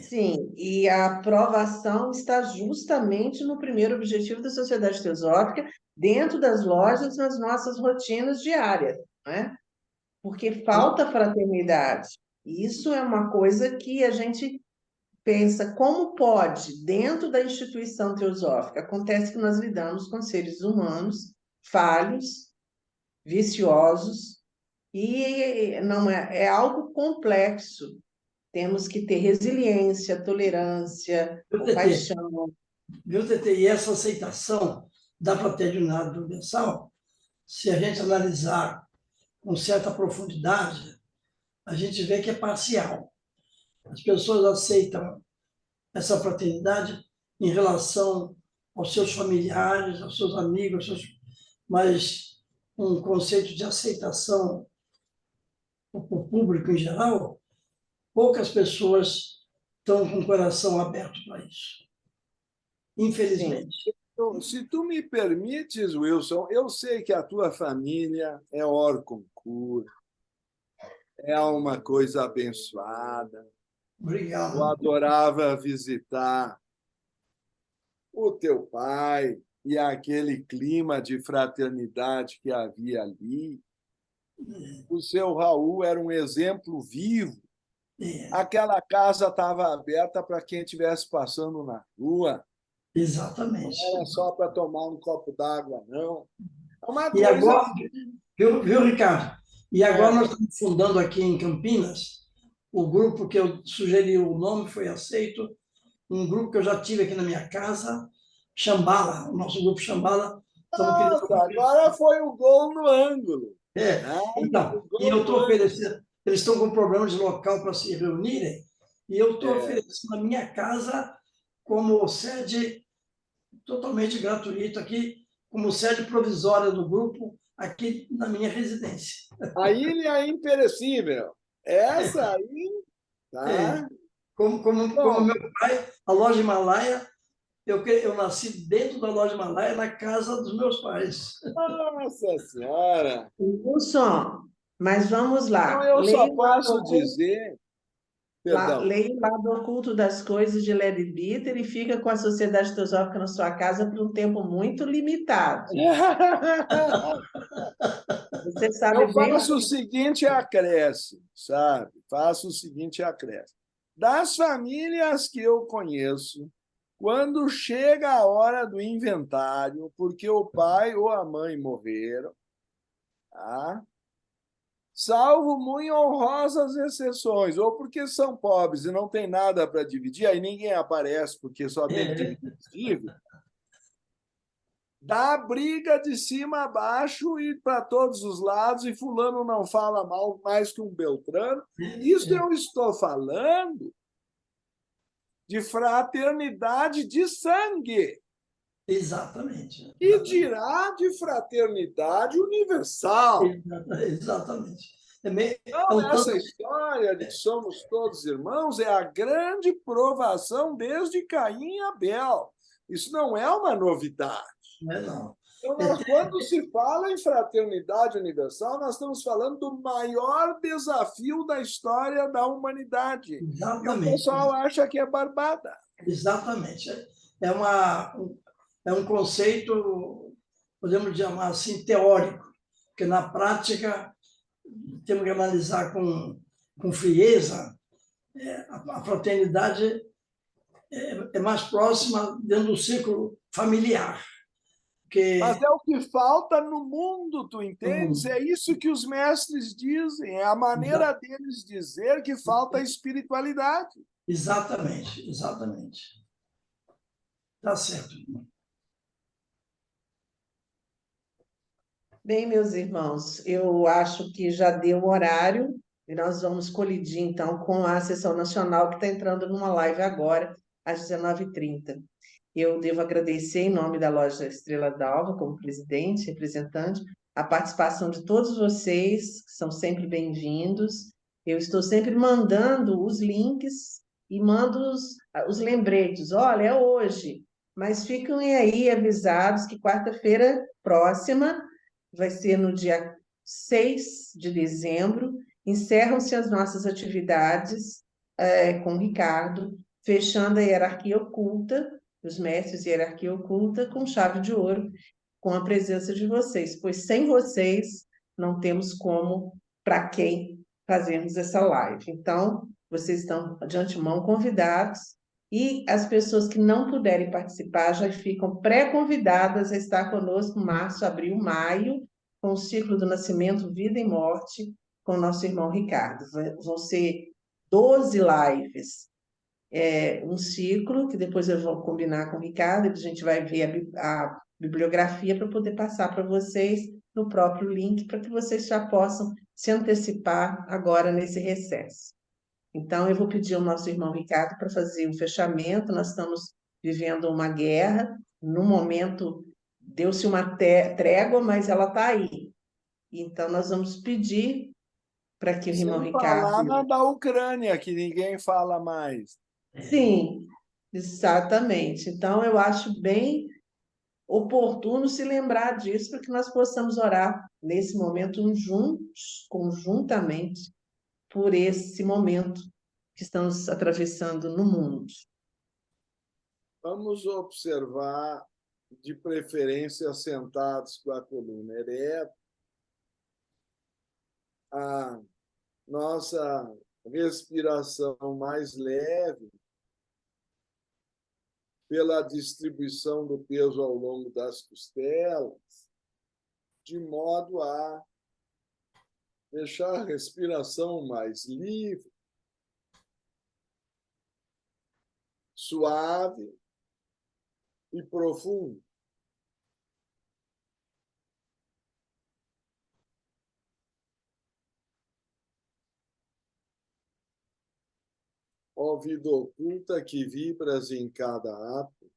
sim, e a aprovação está justamente no primeiro objetivo da Sociedade Teosófica, dentro das lojas, nas nossas rotinas diárias, né? porque falta fraternidade. Isso é uma coisa que a gente pensa como pode, dentro da instituição teosófica. Acontece que nós lidamos com seres humanos falhos, viciosos, e não é algo complexo. Temos que ter resiliência, tolerância, Viu, compaixão. TT? E essa aceitação da fraternidade universal, se a gente analisar com certa profundidade, a gente vê que é parcial. As pessoas aceitam essa fraternidade em relação aos seus familiares, aos seus amigos, mas um conceito de aceitação para o público em geral, poucas pessoas estão com o coração aberto para isso. Infelizmente. Então, se tu me permites, Wilson, eu sei que a tua família é Orconcur, é uma coisa abençoada. Obrigado. Eu adorava visitar o teu pai e aquele clima de fraternidade que havia ali. O seu Raul era um exemplo vivo. Aquela casa estava aberta para quem estivesse passando na rua. Exatamente. Não era só para tomar um copo d'água, não. É uma E coisa... agora, viu, Ricardo? E agora nós estamos fundando aqui em Campinas, o grupo que eu sugeri, o nome foi aceito, um grupo que eu já tive aqui na minha casa, Xambala, o nosso grupo Xambala. Nossa, agora foi o gol no ângulo. Então, e eu estou oferecendo, eles estão com problema de local para se reunirem, e eu estou oferecendo a minha casa como sede totalmente gratuita aqui, como sede provisória do grupo, aqui na minha residência. A Ilha Imperecível. Essa aí, tá? Como meu pai, a loja Himalaia, eu nasci dentro da loja Himalaia, na casa dos meus pais. Nossa Senhora! Wilson, mas vamos lá. Então, eu só posso dizer... Perdão. Leia lá do Oculto das Coisas de Levi Bitter e fica com a Sociedade Teosófica na sua casa por um tempo muito limitado. Você sabe Eu bem. faço o seguinte acréscimo, sabe? Faço o seguinte acréscimo. Das famílias que eu conheço, quando chega a hora do inventário, porque o pai ou a mãe morreram, tá? Salvo muito honrosas exceções, ou porque são pobres e não tem nada para dividir, aí ninguém aparece porque só tem que dividir dívida. Dá briga de cima a baixo e para todos os lados, e fulano não fala mal mais que um Beltrano. Isso eu estou falando de fraternidade de sangue. Exatamente. E dirá de fraternidade universal. Exatamente. Então, essa história de que somos todos irmãos é a grande provação desde Caim e Abel. Isso não é uma novidade. Não. Então, quando se fala em fraternidade universal, nós estamos falando do maior desafio da história da humanidade. Exatamente. E o pessoal acha que é barbada. Exatamente. É um conceito, podemos chamar assim, teórico, porque na prática temos que analisar com frieza. A fraternidade é mais próxima dentro do círculo familiar. Mas é o que falta no mundo, tu entendes? É isso que os mestres dizem, é a maneira deles dizer que falta espiritualidade. Exatamente, exatamente. Tá certo. Bem, meus irmãos, eu acho que já deu o horário e nós vamos colidir, então, com a sessão nacional que está entrando numa live agora, às 19h30. Eu devo agradecer, em nome da Loja Estrela d'Alva, como presidente, representante, a participação de todos vocês, que são sempre bem-vindos. Eu estou sempre mandando os links e mando os lembretes. Olha, é hoje, mas fiquem aí avisados que quarta-feira próxima, vai ser no dia 6 de dezembro, encerram-se as nossas atividades com o Ricardo, fechando a hierarquia oculta, os mestres de hierarquia oculta, com chave de ouro, com a presença de vocês, pois sem vocês não temos como para quem fazemos essa live. Então, vocês estão de antemão convidados, e as pessoas que não puderem participar já ficam pré-convidadas a estar conosco em março, abril, maio, com o ciclo do nascimento, vida e morte, com o nosso irmão Ricardo. Vão ser 12 lives, um ciclo, que depois eu vou combinar com o Ricardo, e a gente vai ver a bibliografia para poder passar para vocês no próprio link, para que vocês já possam se antecipar agora nesse recesso. Então, eu vou pedir ao nosso irmão Ricardo para fazer o fechamento. Nós estamos vivendo uma guerra, no momento deu-se uma trégua, mas ela está aí. Então, nós vamos pedir para que o irmão Sem falar Ricardo... da Ucrânia, que ninguém fala mais. Sim, exatamente. Então, eu acho bem oportuno se lembrar disso, para que nós possamos orar nesse momento juntos, conjuntamente, por esse momento que estamos atravessando no mundo. Vamos observar, de preferência, sentados com a coluna ereta, a nossa respiração mais leve, pela distribuição do peso ao longo das costelas, de modo a deixar a respiração mais livre, suave e profunda. Ó vida oculta que vibras em cada átomo,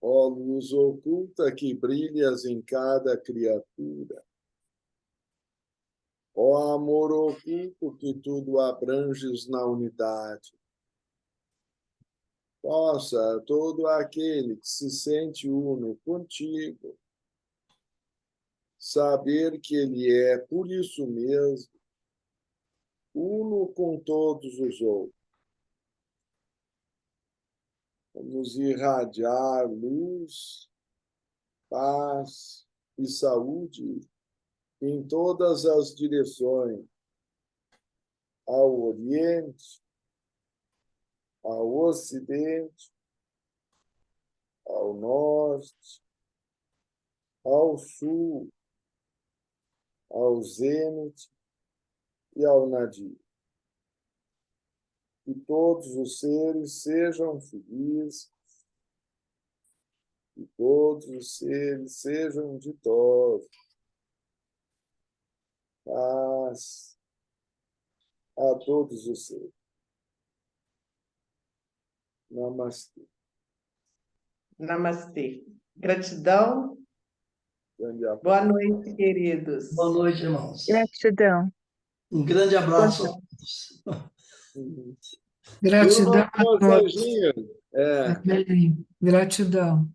ó luz oculta que brilhas em cada criatura, ó amor oculto que tudo abranges na unidade, possa todo aquele que se sente uno contigo saber que ele é, por isso mesmo, uno com todos os outros. Vamos irradiar luz, paz e saúde em todas as direções, ao Oriente, ao Ocidente, ao Norte, ao Sul, ao Zênite e ao Nadir. Que todos os seres sejam felizes, que todos os seres sejam ditosos. Paz a todos os seres. Namastê. Namastê. Gratidão. Grande abraço. Boa noite, queridos. Boa noite, irmãos. Gratidão. Um grande abraço a todos. Gratidão a Turma, todos. Serginho. Gratidão.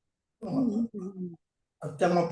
Até uma